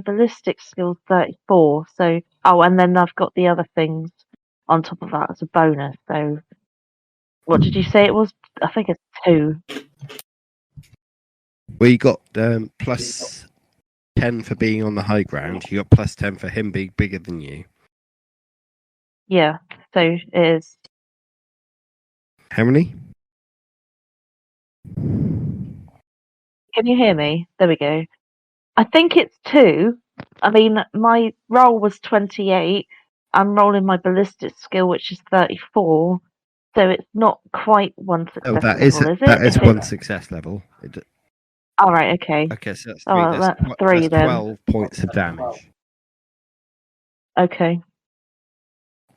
ballistic skill's 34. So, and then I've got the other things on top of that as a bonus. So, what did you say it was? I think it's 2. Well, you got plus 10 for being on the high ground. You got plus 10 for him being bigger than you. Yeah. So it is. How many? Can you hear me? There we go. I think it's 2. I mean, my roll was 28. I'm rolling my ballistic skill, which is 34. So it's not quite one success Oh, that level, is it? that is If one it- success level. All right. Okay. Okay, so that's 3. Oh, that's 3 that's then. 12 points of damage. Okay.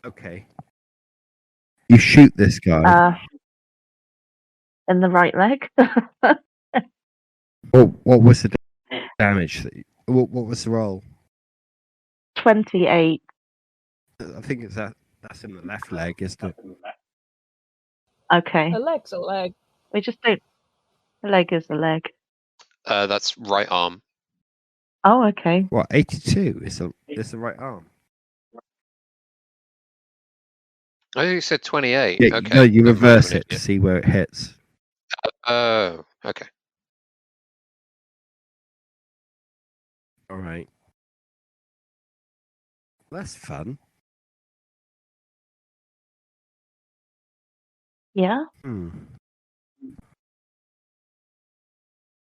Okay. You shoot this guy. In the right leg. What was the damage? What was the roll? 28. I think it's that's in the left leg, isn't it? Okay. A leg's a leg. We just don't. The leg is the leg. That's right arm. Oh, okay. What, 82 is the right arm? I think you said 28. Yeah, Okay. no, you I'm reverse an it to idiot. see where it hits. Oh, okay. All right. That's fun. Yeah? Hmm.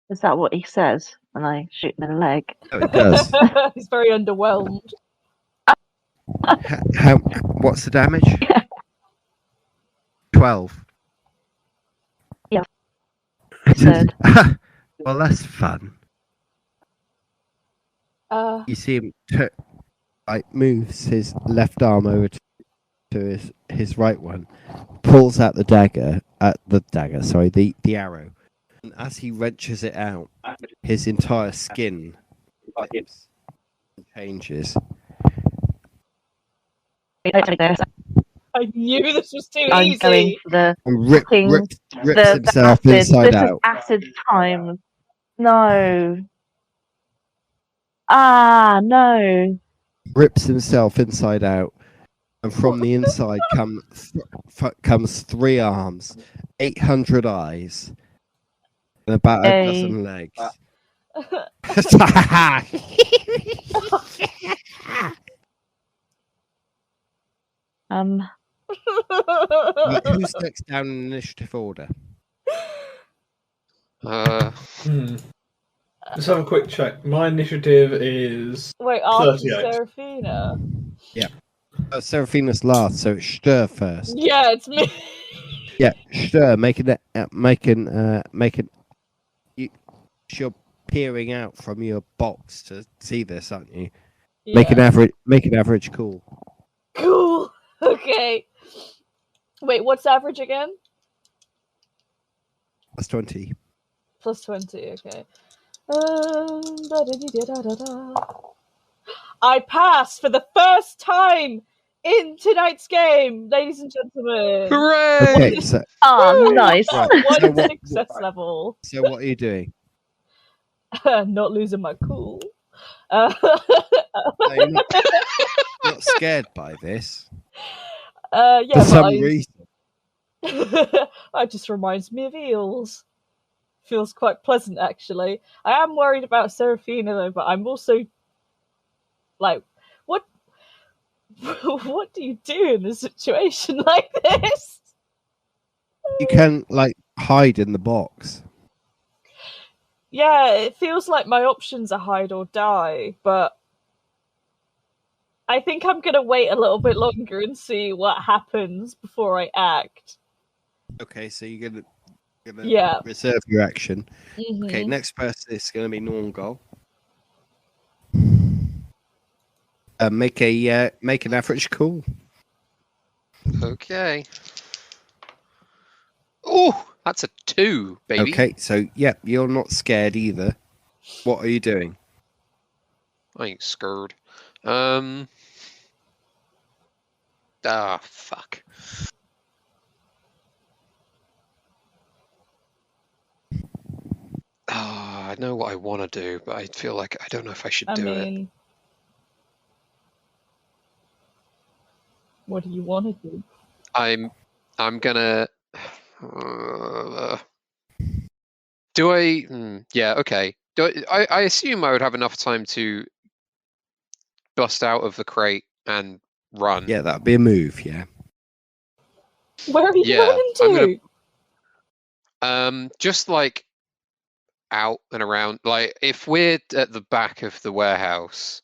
Is that what he says when I shoot him in the leg? Oh, it does. He's very underwhelmed. How? What's the damage? 12. Yeah. Said. Well, that's fun. You see him moves his left arm over to his right one, pulls out the dagger, the arrow, and as he wrenches it out, his entire skin changes. I knew this was too I'm going easy. for the And rips the himself acid. inside This out. is acid time. No. Ah, no. Rips himself inside out, and from the inside comes 3 arms, 800 eyes, and about a dozen legs. Right, who's next down in initiative order? Let's have a quick check. My initiative is Wait, after 38. Seraphina? Seraphina's last, so it's Stör first. Yeah, it's me. Yeah, Stör, you're peering out from your box to see this, aren't you? Yeah. Make an average call. Cool. Okay. Wait, what's average again? That's 20. Plus 20, okay. I passed for the first time in tonight's game, ladies and gentlemen. Hooray! Okay, so nice. Right, One so what- success level. so what are you doing? Not losing my cool. No, you're not scared by this. Yeah, For but some reason. That just reminds me of eels. Feels quite pleasant, actually. I am worried about Seraphina, though, but I'm also like, what? What do you do in a situation like this? You can hide in the box. Yeah, it feels like my options are hide or die, but I think I'm gonna wait a little bit longer and see what happens before I act. Okay, so you're gonna Yeah. reserve your action. Mhm. Okay, next person is gonna be Nornghal. Make an average call. Okay. Oh, that's a 2, baby. Okay, so you're not scared either. What are you doing? I ain't scared. Fuck. I know what I want to do, but I feel like I don't know if I should do it. What do you want to do? I'm gonna. Do I? Yeah. Okay. I assume I would have enough time to bust out of the crate and run. Yeah, that'd be a move. Yeah. Where are you Yeah, running to? Just like out and around. Like if we're at the back of the warehouse,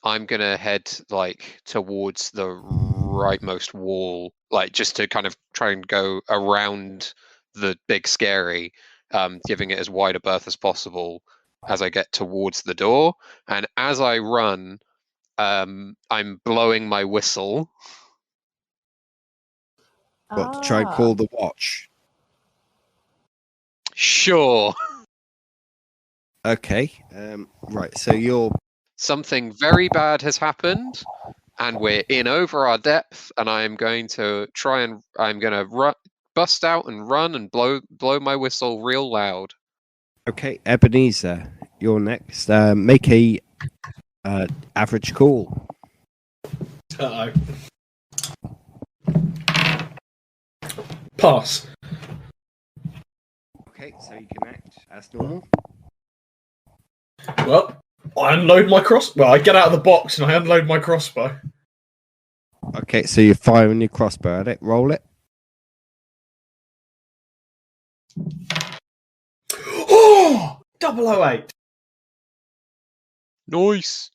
I'm gonna head like towards the rightmost wall, like just to kind of try and go around the big scary, giving it as wide a berth as possible as I get towards the door. And as I run, I'm blowing my whistle. What, to try and call the watch? Sure. Okay. Right. So you're. Something very bad has happened, and we're in over our depth. And I'm going to bust out and run and blow my whistle real loud. Okay, Ebenezer, you're next. Make a average call. Uh-oh. Pass. Okay, so you can act as normal. Well, I unload my Well, I get out of the box and I unload my crossbow. Okay, so you're firing your crossbow at it. Roll it. Oh! 008. Nice.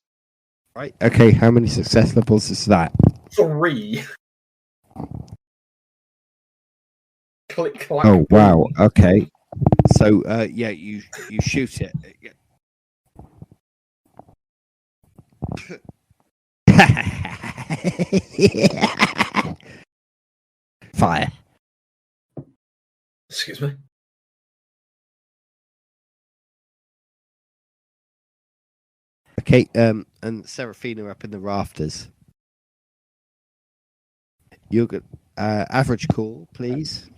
Right. Okay, how many success levels is that? 3. Click, clack, Oh wow. boom. Okay. So yeah, you shoot it. Fire. Excuse me. Okay. And Seraphina up in the rafters. You're good. Average call, please.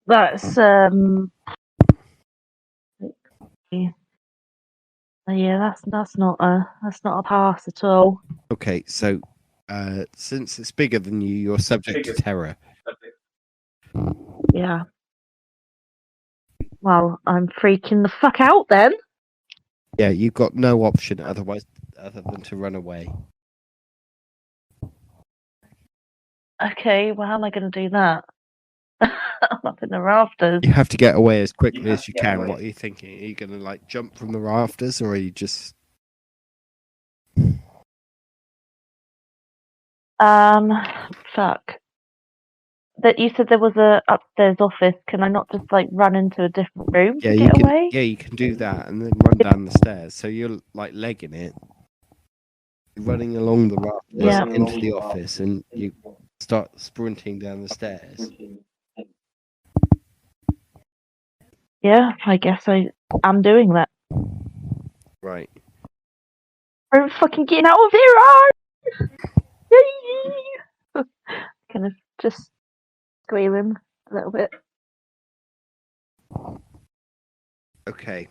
That's yeah, that's not a pass at all. Okay, so since it's bigger than you, you're subject to terror. Yeah. Well, I'm freaking the fuck out then. Yeah, you've got no option other than to run away. Okay, well, how am I going to do that? I'm up in the rafters. You have to get away as quickly as you can. What are you thinking? Are you going to like jump from the rafters, or are you just? Fuck. That you said there was a upstairs office. Can I not just like run into a different room Yeah, to you get can. away? Yeah, you can do that, and then run down the stairs. So you're like legging it, running along the rafters into the office, and you start sprinting down the stairs. Yeah, I guess I'm doing that. Right. I'm fucking getting out of here! Yay! Kind of just squealing a little bit. Okay.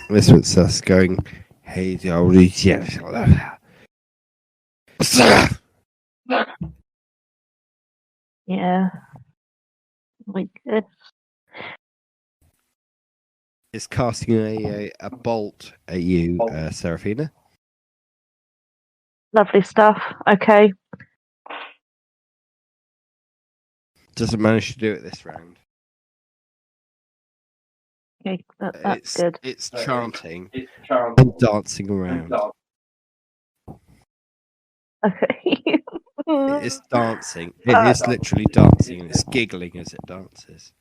This was us going. Hey, Yeah. Like this. It's casting a bolt at you, Seraphina. Lovely stuff. Okay. Doesn't manage to do it this round. Okay, that's good. It's chanting and dancing around. Okay. It is dancing. It is literally dancing, and it's giggling as it dances.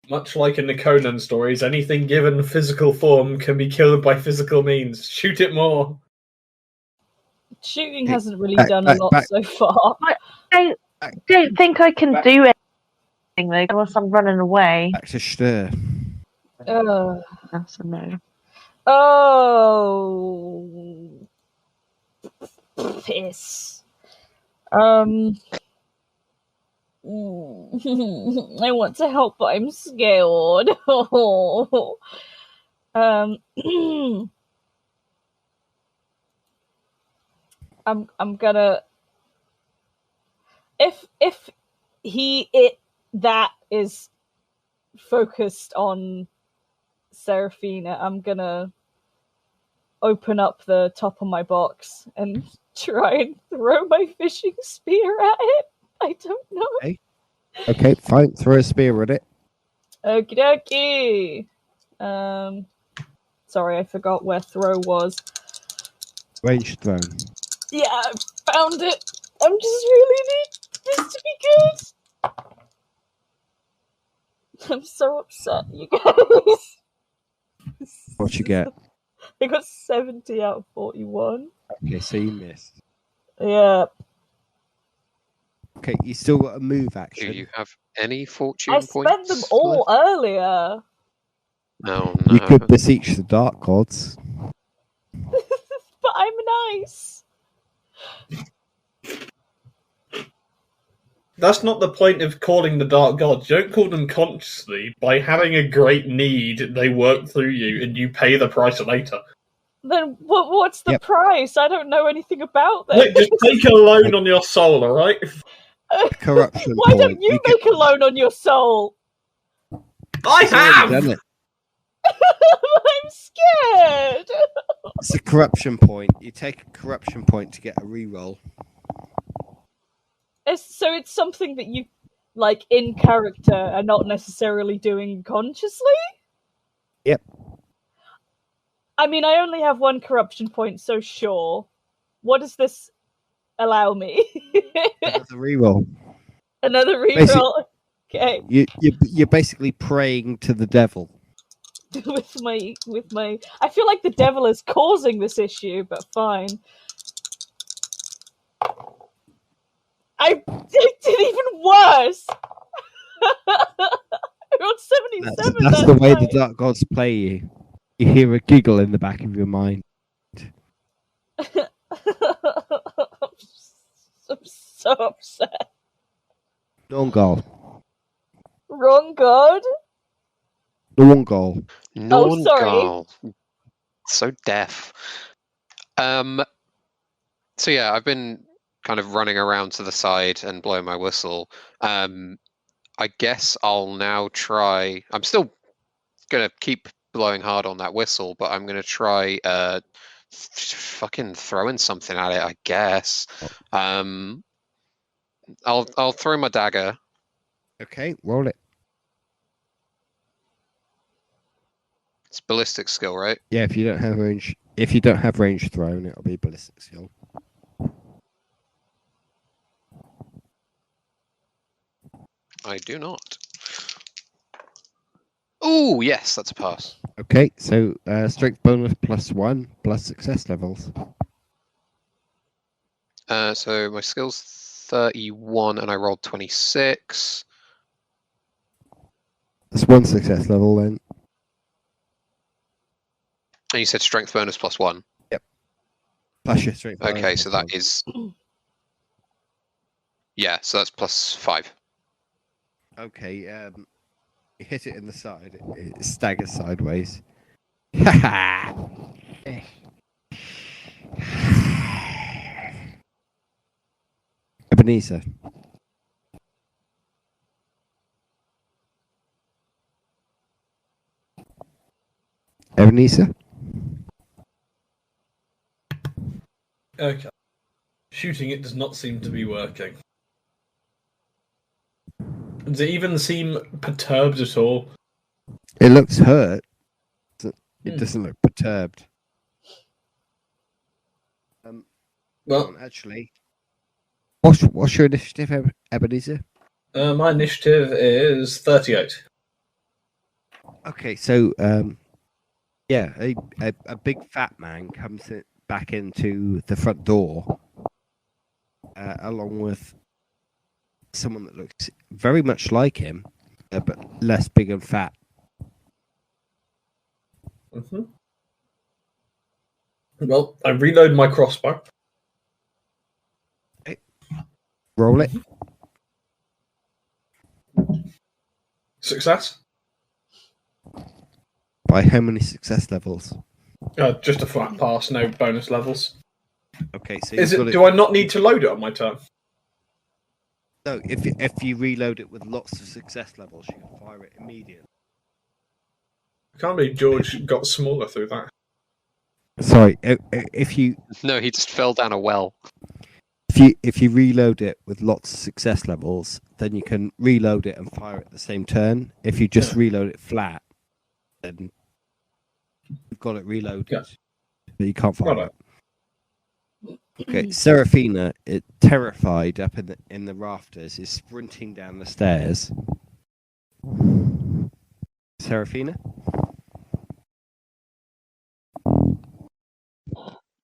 Much like in the Conan stories, anything given physical form can be killed by physical means. Shoot it more. Shooting hasn't really done a lot so far. I don't think I can do anything though, unless I'm running away. Back to Stör. That's a no. Oh, piss. I want to help, but I'm scared. I'm gonna if that is focused on Seraphina, I'm gonna open up the top of my box and try and throw my fishing spear at it. I don't know. Okay, fine. Throw a spear at it. Okie dokie. Sorry, I forgot where throw was. Ranged throw. Yeah, I found it. I'm just really need this to be good. I'm so upset, you guys. What you get? I got 70 out of 41. Okay, so you missed. Yeah. Okay, you still got a move action. Do you have any fortune I points? spent them all earlier. No. You could beseech the dark gods. But I'm nice. That's not the point of calling the dark gods. You don't call them consciously. By having a great need, they work through you, and you pay the price later. Then what's the Yep. price? I don't know anything about this. Look, just take a loan on your soul, all right? Corruption Why don't point. you make a loan on your soul? I It's already have. done it. I'm scared. It's a corruption point. You take a corruption point to get a reroll. So it's something that you like in character and not necessarily doing consciously? Yep. I mean, I only have one corruption point, so sure. What does this allow me? Another reroll. Another reroll. Okay. You're basically praying to the devil. with my I feel like the devil is causing this issue, but fine. I did even worse. I rolled 77. That's the way the dark gods play you. You hear a giggle in the back of your mind. I'm so upset. Nornghal. Wrong god. Nornghal. Oh, sorry. Nornghal. So deaf. So yeah, I've been kind of running around to the side and blowing my whistle. I guess I'll now try. I'm still gonna keep blowing hard on that whistle, but I'm gonna try fucking throwing something at it, I guess. I'll throw my dagger. Okay, roll it. It's ballistic skill, right? Yeah, if you don't have range thrown, it'll be ballistic skill. I do not. Oh, yes, that's a pass. Okay, so strength bonus +1 plus success levels. So my skill's 31 and I rolled 26. That's one success level then. And you said strength bonus +1. Plus your strength. Okay, bonus so +1. that is... Yeah, so that's +5. Okay, you hit it in the side. It staggers sideways. Ha Ebenezer. Ebenezer? Okay. Shooting it does not seem to be working. Does it even seem perturbed at all? It looks hurt. It doesn't look perturbed. Well, actually, what's your initiative, Ebenezer? my initiative is 38. Okay, so yeah, a big fat man comes back into the front door, along with someone that looks very much like him, but less big and fat. Mm-hmm. Well, I reload my crossbow. Okay. Roll it. Success. By how many success levels? Just a flat pass, no bonus levels. Okay, so Is it? Do I not need to load it on my turn? No, if you reload it with lots of success levels, you can fire it immediately. I can't believe George got smaller through that. Sorry, if you No, he just fell down a well. if you reload it with lots of success levels, then you can reload it and fire it at the same turn. If you just reload it flat, then you've got it reloaded, but you can't fire it. Okay, Seraphina, terrified up in the rafters, is sprinting down the stairs. Seraphina?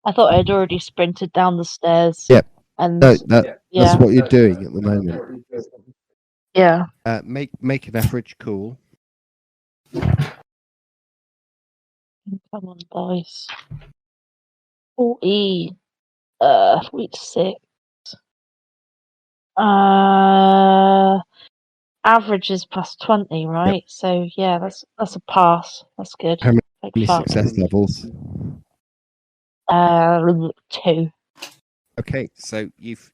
I thought I'd already sprinted down the stairs. Yep. And No, that's what you're doing at the moment. Yeah. Make an average call. Come on, dice. 46. Average is plus 20, right? So yeah, that's a pass. That's good. How Like many fuck. success levels? 2. Okay, so you've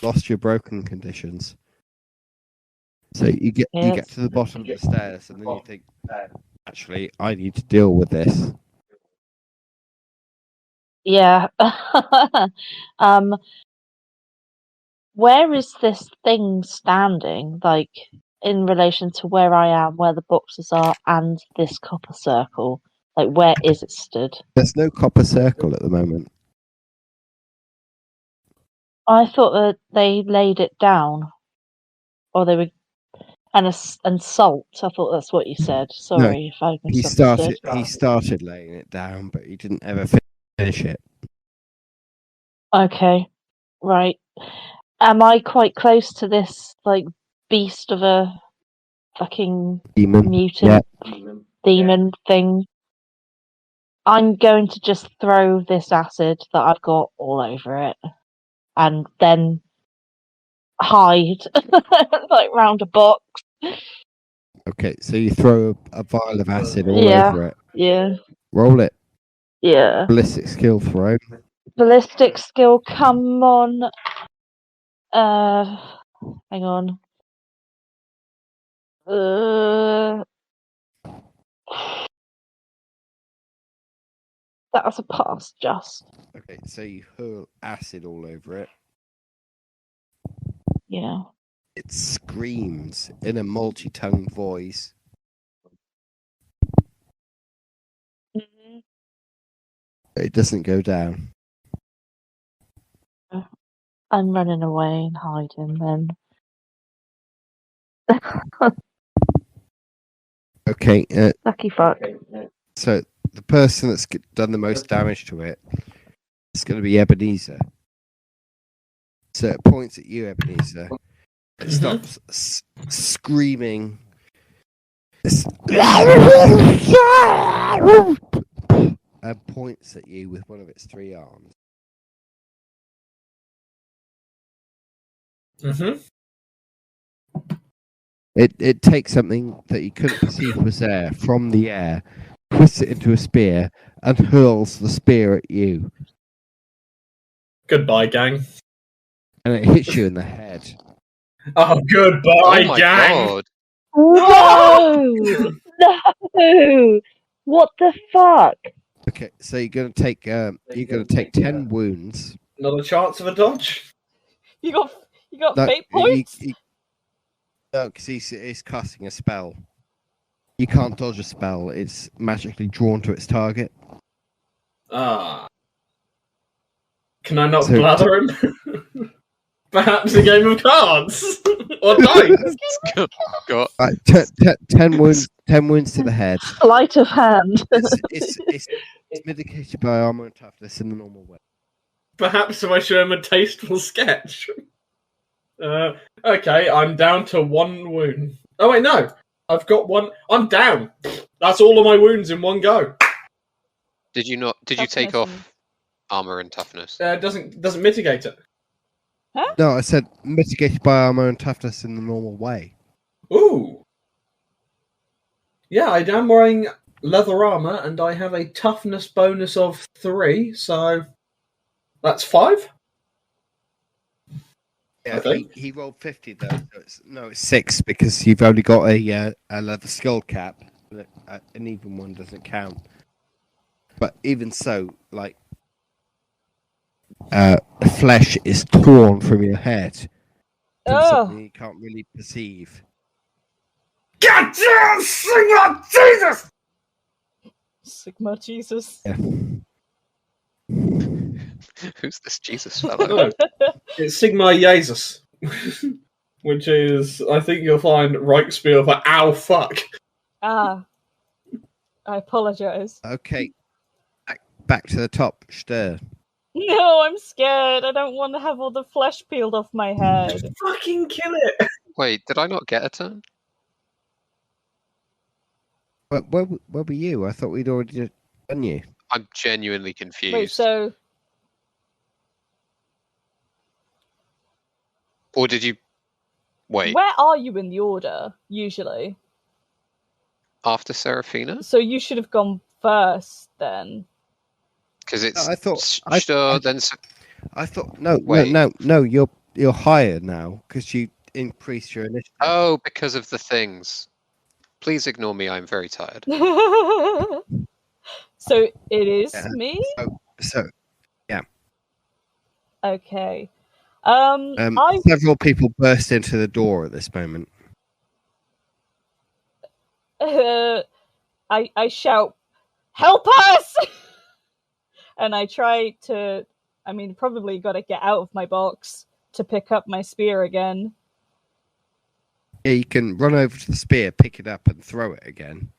lost your broken conditions. So you get Yes. to the bottom of the stairs, and then you think, actually, I need to deal with this. Yeah. Where is this thing standing? Like in relation to where I am, where the boxes are, and this copper circle. Like where is it stood? There's no copper circle at the moment. I thought that they laid it down, or they were, and salt. I thought that's what you said. Sorry if I He misunderstood. started laying it down, but he didn't ever finish it. Okay, right. Am I quite close to this like beast of a fucking Demon. mutant demon thing? I'm going to just throw this acid that I've got all over it, and then hide like round a box. Okay, so you throw a vial of acid all Yeah. over it. Yeah, Roll it. yeah. Ballistic skill throw. Ballistic skill, come on. Hang on. That was a pass, just. Okay, so you hurl acid all over it. Yeah. It screams in a multi-tongue voice. It doesn't go down. I'm running away and hiding then. Okay, Lucky fuck. so the person that's done the most damage to it is going to be Ebenezer. So it points at you, Ebenezer. It stops screaming. And points at you with one of its 3 arms. It takes something that you couldn't perceive was there from the air, twists it into a spear, and hurls the spear at you. Goodbye, gang. And it hits you in the head. Oh, goodbye, Oh my gang. god. No! No! What the fuck? Okay, so you're gonna take 10 wounds. Not a chance of a dodge. You got No, fate points? No, because he's casting a spell. You can't dodge a spell. It's magically drawn to its target. Ah. Can I not So- blather him? Perhaps a game of cards? Or dice? God. Right, 10 wounds. 10 wounds to the head. Sleight of hand. It's mitigated by armor and toughness in the normal way. Perhaps if I show him a tasteful sketch. Okay, I'm down to 1 wound. Oh wait, no. I've got 1. I'm down. That's all of my wounds in one go. Did you take Toughness off armor and toughness? Doesn't mitigate it. No, I said mitigated by armor and toughness in the normal way. Ooh. Yeah, I am wearing leather armor and I have a toughness bonus of 3, so that's 5. Yeah, Okay. he rolled 50 though. So it's 6 because you've only got a leather skull cap. An even one doesn't count. But even so, like, the flesh is torn from your head. From something you can't really perceive. God damn, Sigma Jesus! Sigma Jesus. Yeah. Who's this Jesus fellow? No, it's Sigma Jesus. Which is, I think you'll find Reichspiel for ow fuck. I apologize. Okay. Back to the top, Stör. No, I'm scared. I don't want to have all the flesh peeled off my head. Fucking kill it! Wait, did I not get a turn? Where were you? I thought we'd already done you. I'm genuinely confused. Wait, so Or did you wait Where are you in the order, usually? after Seraphina? So you should have gone first, then. Because it's I thought- Stör, then... I thought no, Wait. no. You're higher now because you increased your initiative. Oh, because of the things. Please ignore me, I'm very tired. So it is Yeah. me? So Okay. I several people burst into the door at this moment. I shout, "Help us!" And I try to, probably got to get out of my box to pick up my spear again. Yeah, you can run over to the spear, pick it up, and throw it again.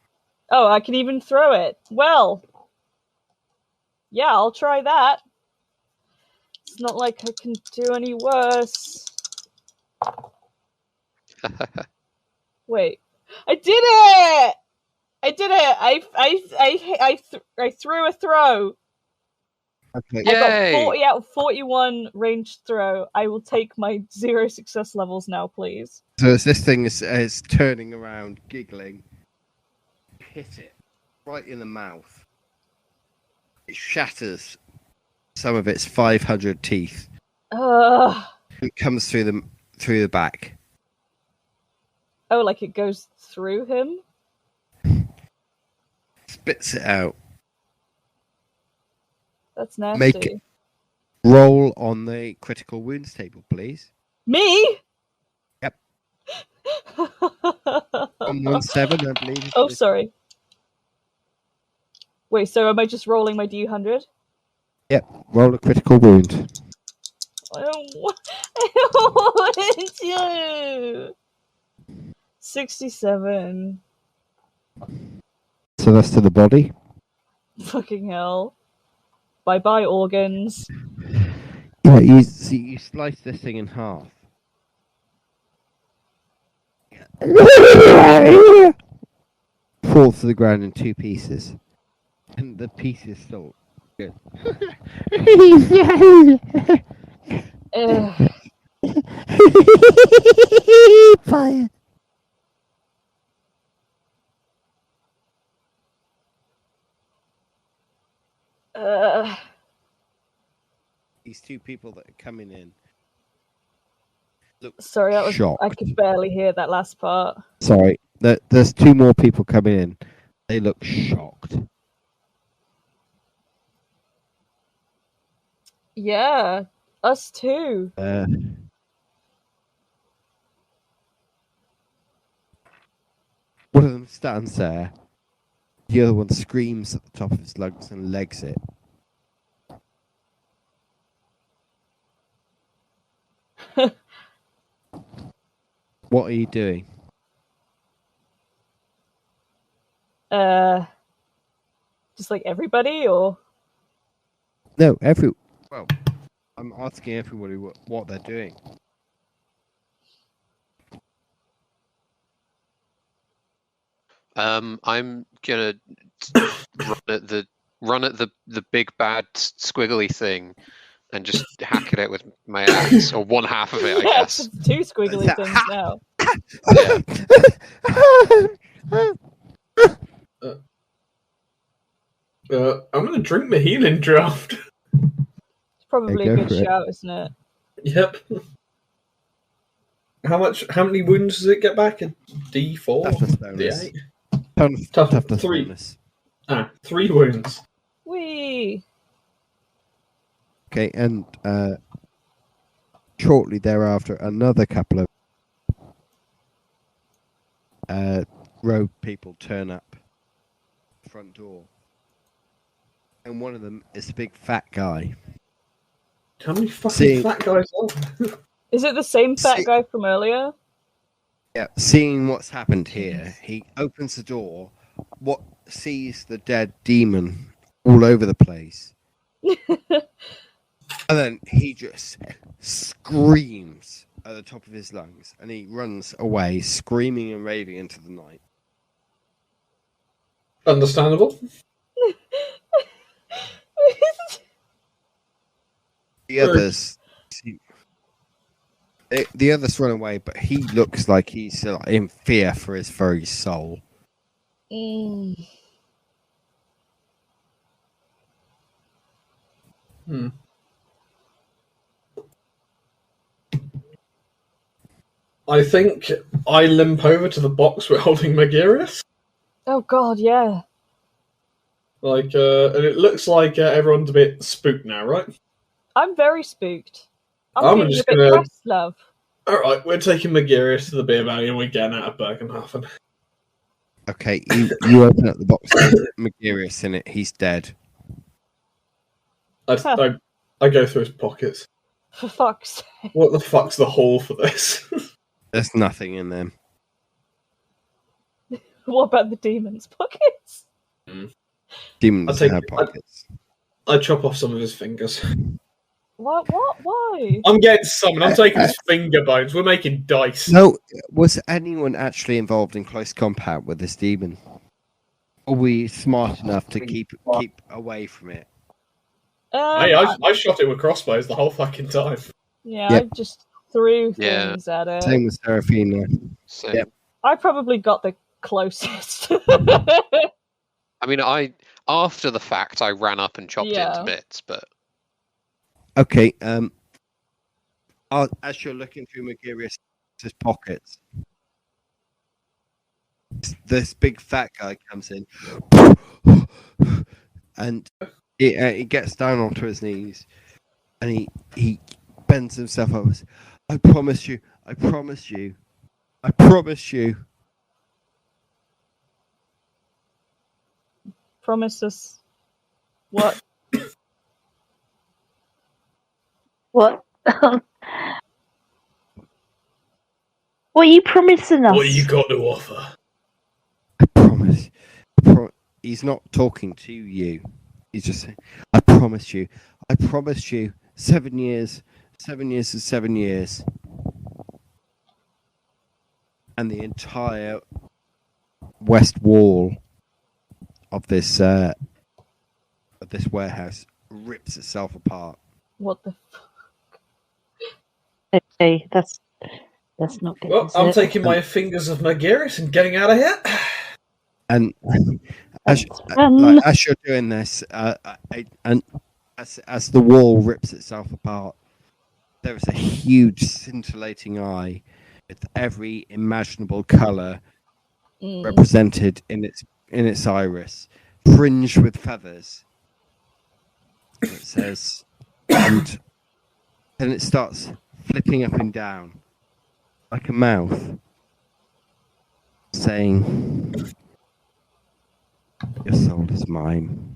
Oh, I can even throw it. Well, yeah, I'll try that. It's not like I can do any worse. Wait, I did it! I did it! I threw a throw. Okay. I got Yay! 40 out of 41 ranged throw. I will take my 0 success levels now, please. So as this thing is turning around, giggling, hit it right in the mouth. It shatters some of its 500 teeth. It comes through the back. Oh, like it goes through him? Spits it out. That's nasty. Make it. Roll on the critical wounds table, please. Me? Yep. On 1-7, I believe. Oh, sorry. Wait, so am I just rolling my D100? Yep. Roll a critical wound. I don't want to. 67. So that's to the body. Fucking hell. Bye-bye, organs. Yeah, you slice this thing in half. Falls to the ground in 2 pieces. And the piece is still good. Fire. These 2 people that are coming in look Sorry, that was shocked. I could barely hear that last part. Sorry, there's 2 more people coming in. They look shocked. Yeah, us too. One of them stands there. The other one screams at the top of his lungs and legs it. What are you doing? Just like everybody, or No, well, I'm asking everybody what they're doing. I'm gonna run at the big bad squiggly thing and just hack at it with my axe, or one half of it, I guess. It's 2 squiggly things now. I'm gonna drink the healing draft. It's probably Yeah, a go good for it. shout, isn't it? Yep. How many wounds does it get back? A D4? Toughness bonus. D8? Toughness 3. bonus. 3 wounds. Whee! Okay, and shortly thereafter, another couple of rogue people turn up the front door. And one of them is a big fat guy. How many fucking fat guys are there? Is it the same fat guy from earlier? Yeah, seeing what's happened here, he opens the door, sees the dead demon all over the place. And then he just screams at the top of his lungs, and he runs away, screaming and raving into the night. Understandable. The others The others run away, but he looks like he's in fear for his very soul. Mm. I think I limp over to the box we're holding Magirius. Oh God, yeah. And it looks like everyone's a bit spooked now, right? I'm very spooked. I'm I'm feeling just a bit gonna- pressed, love. Alright, we're taking Magirius to the beer valley and we're getting out of Bögenhafen. Okay, you open up the box with Magirius in it. He's dead. I go through his pockets. For fuck's sake. What the fuck's the haul for this? There's nothing in them. What about the demon's pockets? Demons take- have pockets. I chop off some of his fingers. What? Why? I'm getting summoned. I'm taking his finger bones. We're making dice. No, was anyone actually involved in close combat with this demon? Or were you smart enough to keep away from it? Hey, I shot it with crossbows the whole fucking time. Yeah, Yep. I just threw Yeah. things at it. Same with Seraphina. So, Yep. I probably got the closest. I mean, after the fact, I ran up and chopped it Yeah. into bits, but Okay, as you're looking through Magirius' pockets, this big fat guy comes in, and he gets down onto his knees, and he bends himself over. I promise you, I promise you, I promise you. Promise us what? What? What are you promising us? What you got to offer? I promise. He's not talking to you. He's just saying, I promise you. I promise you. 7 years. 7 years is 7 years. And the entire west wall of this warehouse rips itself apart. What the? Okay, that's not good. Well, is I'm it? taking my fingers of Magirius and getting out of here. And as you're doing this, and as the wall rips itself apart, there is a huge scintillating eye with every imaginable colour represented in its iris, fringed with feathers. And it says, and then it starts flipping up and down like a mouth, saying, "Your soul is mine,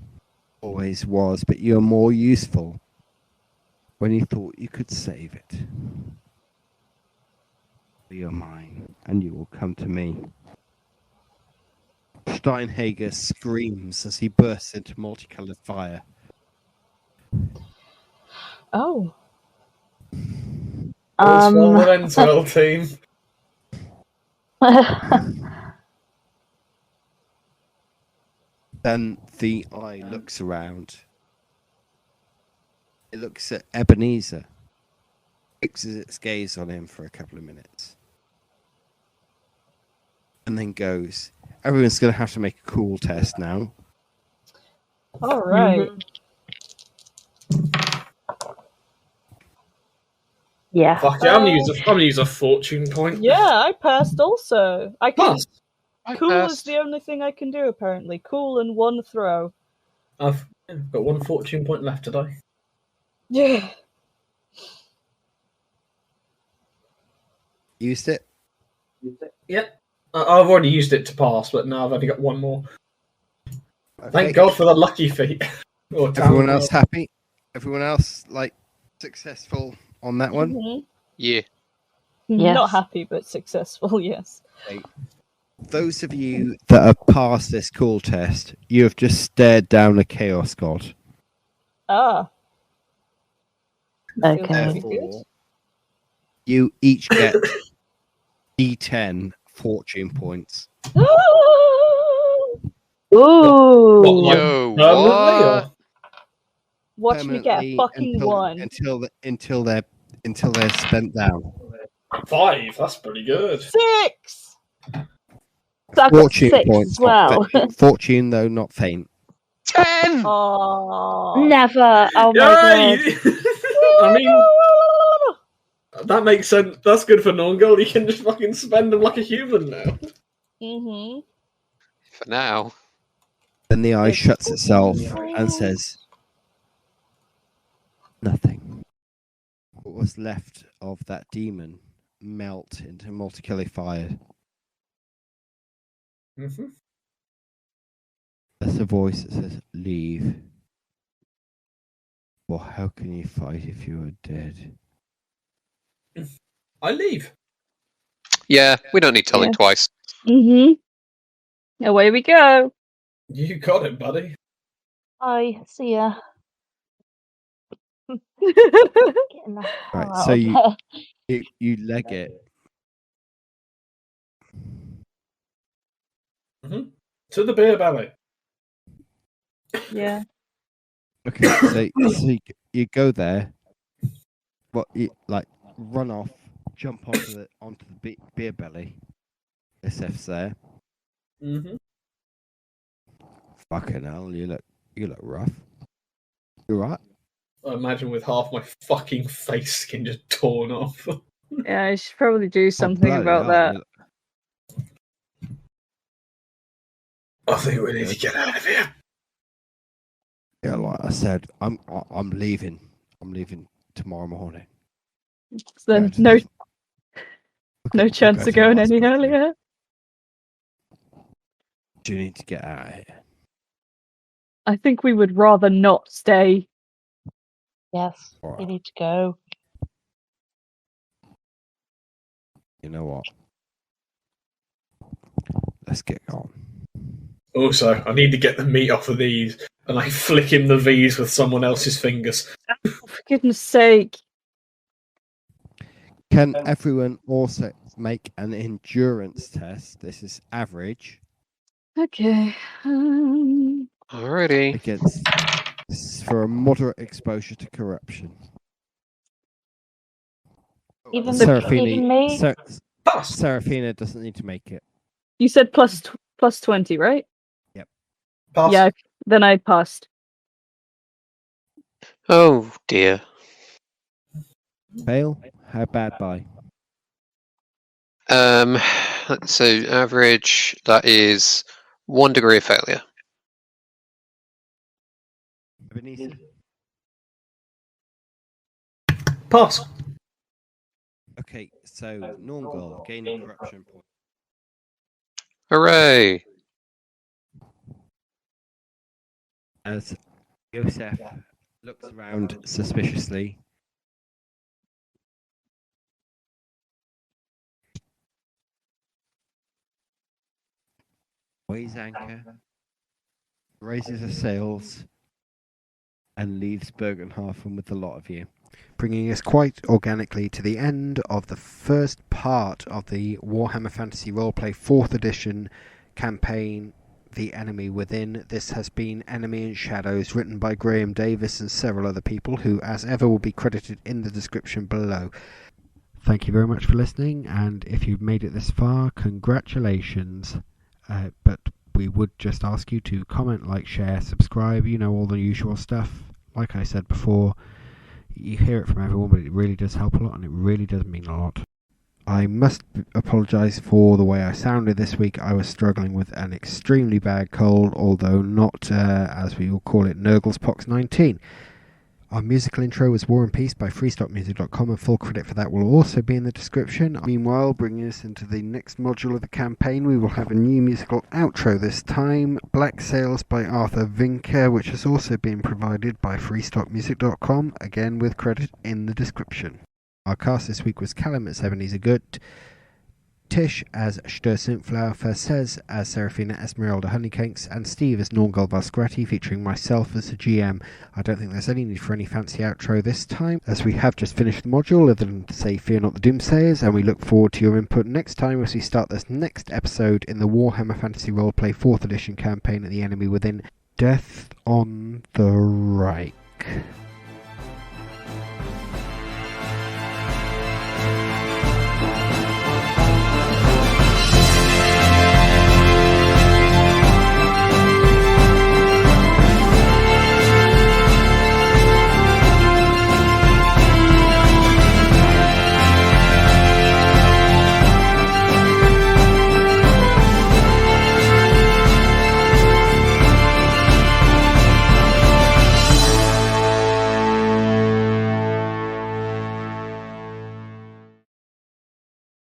always was, but you are more useful when you thought you could save it. You are mine, and you will come to me." Steinhager screams as he bursts into multicolored fire. Oh. All's well that ends well, team. Then the eye looks around. It looks at Ebenezer. Fixes its gaze on him for a couple of minutes. And then goes. Everyone's going to have to make a cool test now. All right. Yeah. Fuck yeah, I'm gonna use a fortune point. Yeah, I passed also. I can. Pass. Cool is the only thing I can do apparently. Cool and one throw. I've got one fortune point left today. Yeah. Used it? Yep. I've already used it to pass, but now I've only got one more. Okay. Thank God for the lucky feat. Or Everyone talent. else happy? Everyone else successful on that one? Mhm. yeah. Yes. Not happy, but successful. Yes. Those of you that have passed this cool test, you have just stared down a chaos god. Ah. Okay. Feels pretty good. Therefore, you each get D10 fortune points. Ooh. What, Yo, permanently, what? or- Watch me get a Permanently fucking one. until they're spent down. 5. That's pretty good. 6! So I've got Fortune 6 points. as well. Fortune, though, not faint. 10! Oh. Never. Oh my god. Yay! I mean, that makes sense. That's good for Nornghal. You can just fucking spend them like a human now. Mm-hmm. For now. Then the eye It's shuts itself Fortune. and says, nothing. What was left of that demon melt into multicolored fire. Mm-hmm. There's a voice that says, leave. Well, how can you fight if you are dead? I leave. Yeah, we don't need telling Yeah. twice. Mm-hmm. Away we go. You got it, buddy. I see ya. Getting the hell Right, out so of you- there. You leg it. To the beer belly. Yeah. Okay, so you go there. What you like? Run off, jump onto the beer belly. SF's there. Mm-hmm. Fucking hell, you look rough. You right? I imagine with half my fucking face skin just torn off. Yeah, I should probably do something bloody about hell, that. you look- I think we need to get out of here. Yeah, like I said, I'm leaving. I'm leaving tomorrow morning. So Going to no the- no chance go of to the going any hospital. earlier. Do you need to get out of here? I think we would rather not stay. Yes, All you right. need to go. You know what? Let's get on. Also, I need to get the meat off of these, and I flick him the V's with someone else's fingers. For goodness sake. Can everyone also make an endurance test? This is average Okay. Alrighty. against for a moderate exposure to corruption. Even Seraphina, me? Pass. Seraphina doesn't need to make it. You said plus 20, right? Pass. Yeah, then I passed. Oh dear. Fail? How bad by? So average, that is 1 degree of failure. Ebenezer? Pass. Okay, so Nornghal gaining corruption point. Hooray! As Yosef looks around suspiciously. Weighs anchor, raises her sails, and leaves Bögenhafen with the lot of you, bringing us quite organically to the end of the first part of the Warhammer Fantasy Roleplay 4th edition campaign, The Enemy Within. This has been Enemy in Shadows, written by Graeme Davis and several other people, who as ever will be credited in the description below. Thank you very much for listening, and if you've made it this far, congratulations. But we would just ask you to comment, like, share, subscribe, you know, all the usual stuff. Like I said before, you hear it from everyone, but it really does help a lot, and it really does mean a lot. I must apologise for the way I sounded this week. I was struggling with an extremely bad cold, although not, as we will call it, Nurgle's Pox 19. Our musical intro was War and Peace by freestockmusic.com, and full credit for that will also be in the description. Meanwhile, bringing us into the next module of the campaign, we will have a new musical outro this time, Black Sails by Arthur Vinker, which has also been provided by freestockmusic.com, again with credit in the description. Our cast this week was Callum as Ebenezer Gütte, Tish as Stör Sumpfläufer, Says as Seraphina, Esmerelda, Honeycakes, and Steve as Nornghal Varrskrati, featuring myself as the GM. I don't think there's any need for any fancy outro this time, as we have just finished the module, other than to say fear not the doomsayers, and we look forward to your input next time as we start this next episode in the Warhammer Fantasy Roleplay 4th edition campaign at The Enemy Within, Death on the Reich.